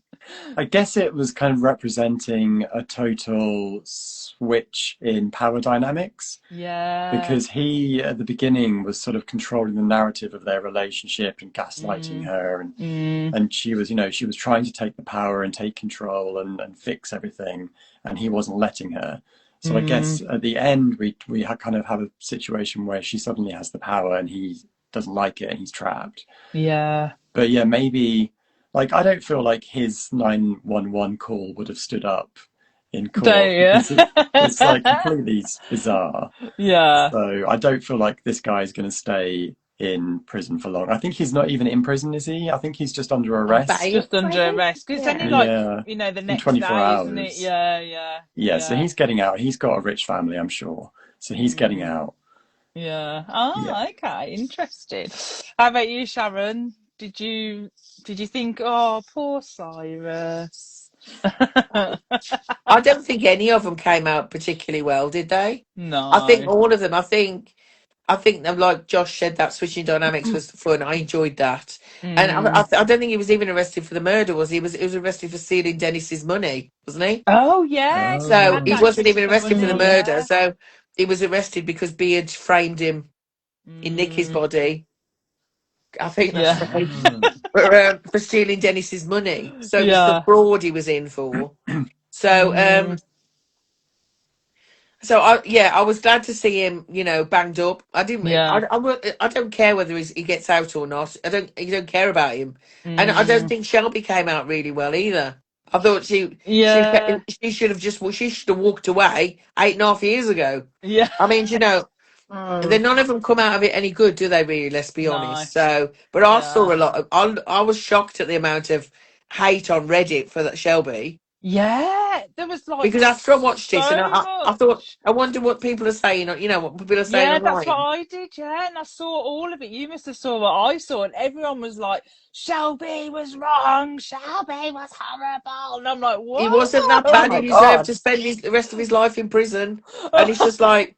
I guess it was kind of representing a total switch in power dynamics, Yeah. because he at the beginning was sort of controlling the narrative of their relationship and gaslighting her, and she was, you know, she was trying to take the power and take control and fix everything, and he wasn't letting her. So I guess at the end we kind of have a situation where she suddenly has the power and he doesn't like it and he's trapped. Yeah. But yeah, maybe, like, I don't feel like his 911 call would have stood up in court, Don't you? because it's like completely bizarre. Yeah. So I don't feel like this guy is going to stay in prison for long. I think he's not even in prison, is he? I think he's just under arrest. bail. Just under arrest. 'Cause it's only like, Yeah, you know, the in next 24 day, isn't it? hours. Yeah. So he's getting out. He's got a rich family, I'm sure. So he's getting out. Yeah. Yeah. Okay. Interesting. How about you, Sharon? Did you think, oh, poor Cyrus? I don't think any of them came out particularly well, did they? I think No. all of them. I think them, like Josh said, that switching dynamics was fun. I enjoyed that, and I don't think he was even arrested for the murder. Was he? He was arrested for stealing Dennis's money, wasn't he? Oh, yes, he So had he Oh. that wasn't even extra arrested for the money. murder. Yeah. So he was arrested because Beard framed him in Nicky's body. I think that's right. For stealing Dennis's money. So it was the fraud he was in for. So so I was glad to see him, you know, banged up. I didn't. Yeah. I don't care whether he gets out or not. You don't care about him, and I don't think Shelby came out really well either. I thought she should have she should have walked away 8.5 years ago. Yeah. I mean, you know, then none of them come out of it any good, do they? Really, let's be No. honest. So, but I saw a lot. I was shocked at the amount of hate on Reddit for that Shelby. Yeah, there was like Because after I watched it, so and I thought, much. I wonder what people are saying. You know what people are saying Yeah, that's what online. I did. Yeah, and I saw all of it. You must have saw what I saw, and everyone was like, "Shelby was wrong. Shelby was horrible." And I'm like, "What?" He wasn't that Oh bad. my He deserved God. to spend the rest of his life in prison. And it's just like,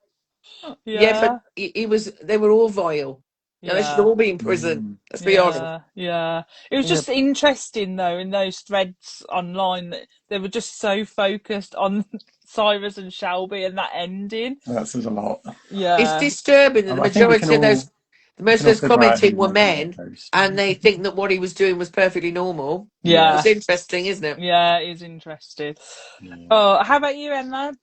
yeah, but Yeah, he was. They were all vile. Yeah, they should yeah, all be in prison. Let's be honest. yeah. It was Yeah. just interesting though in those threads online that they were just so focused on Cyrus and Shelby and that ending. That says a lot. It's Yeah, disturbing that the I think we can majority of all those figure out commenting who were might be men, the ghost. and they think that what he was doing was perfectly normal. yeah, It's interesting, isn't it? yeah. It is interesting. Yeah. Oh, how about you, Emma?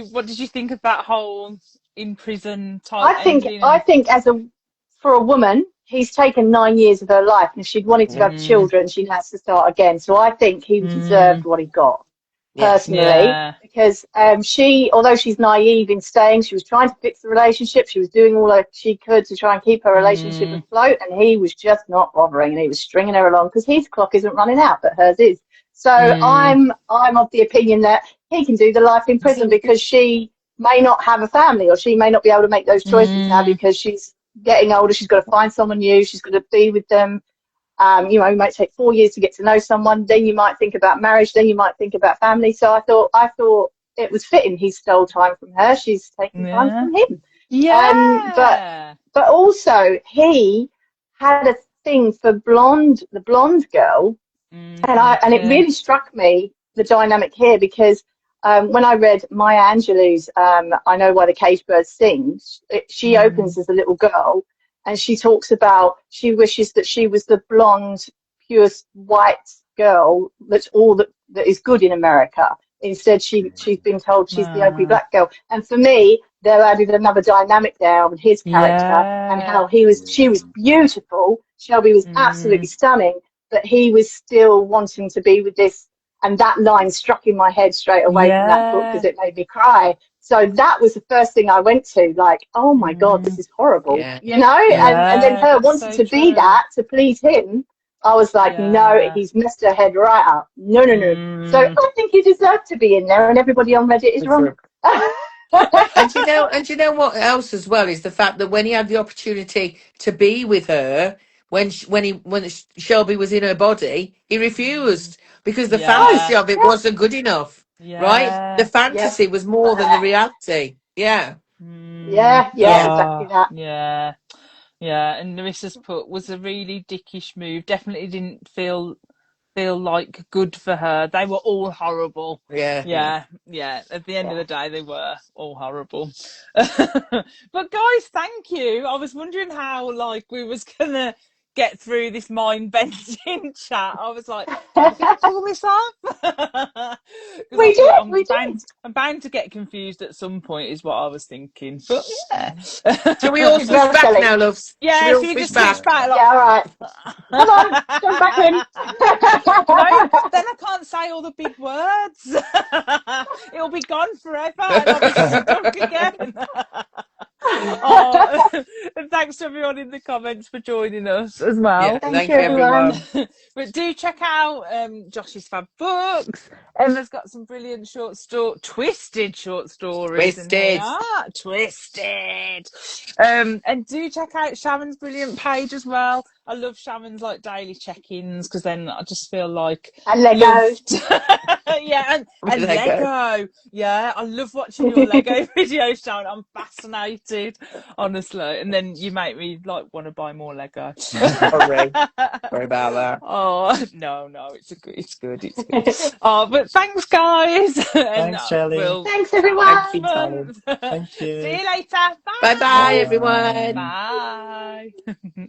What did you think of that whole in prison type ending? I think for a woman, he's taken 9 years of her life, and if she'd wanted to have children, she has to start again. So I think he deserved what he got, personally, because although she's naive in staying, she was trying to fix the relationship. She was doing all that she could to try and keep her relationship afloat, and he was just not bothering, and he was stringing her along because his clock isn't running out, but hers is. So I'm of the opinion that he can do the life in prison because she may not have a family, or she may not be able to make those choices now because she's getting older. She's got to find someone new. She's got to be with them. You know, it might take 4 years to get to know someone. Then you might think about marriage. Then you might think about family. So I thought it was fitting. He stole time from her. She's taking time from him. Yeah. But also he had a thing for the blonde girl, and it really struck me, the dynamic here, because when I read Maya Angelou's I Know Why the Caged Bird Sings, she opens as a little girl, and she talks about she wishes that she was the blonde, pure white girl that's all that is good in America. Instead, she's been told she's the ugly black girl. And for me, they added another dynamic there on his character and how she was beautiful. Shelby was absolutely stunning, but he was still wanting to be with this. And that line struck in my head straight away from that book because it made me cry. So that was the first thing I went to, like, oh my God, this is horrible, you know? And then her wanting to be that to please him. I was like, no, Yeah. he's messed her head right up. No, no, no. So Mm, I think he deserved to be in there, and everybody on Reddit is wrong. And you know what else as well is the fact that when he had the opportunity to be with her, when Shelby was in her body, he refused because the Oh, fantasy yeah. of it yeah, wasn't good enough, right? The Yeah. yeah, fantasy was more than the reality. Yeah, Mm, yeah, yeah, exactly oh, that. yeah. Yeah. And Larissa's put was a really dickish move. Definitely didn't feel like good for her. They were all horrible. yeah. Yeah, yeah. At the end of Yeah. the day, they were all horrible. But guys, thank you. I was wondering how like we was gonna get through this mind bending chat. I was like, are we gonna pull this off? Because I We thought did, we did. I'm bound to get confused at some point, is what I was thinking. But yeah. Shall we all It's switch very back silly. now, loves? Shall we Yeah, all should we switch just switch back? back Yeah, all right. Come on, jump back in. No, then I can't say all the big words. It'll be gone forever and I'll be stuck again. Oh, and thanks to everyone in the comments for joining us as Yeah, well. Thank thank you, you, everyone. everyone. But do check out Josh's Fab Books. Emma's got some brilliant twisted short stories in Twisted. here. Twisted. And do check out Sharon's brilliant page as well. I love Sharon's like daily check-ins because then I just feel like And Lego. loved. Yeah, and Lego. Lego. Yeah, I love watching your Lego videos, Sharon. I'm fascinated, honestly. And then you make me like want to buy more Lego. Sorry. Sorry about that. Oh no, it's good. Oh, but thanks, guys. And Thanks, Shelley. we'll Thanks, chat everyone. next Thank you, Tony. month. Thank you. See you later. Bye bye, Bye. everyone. Bye. Bye.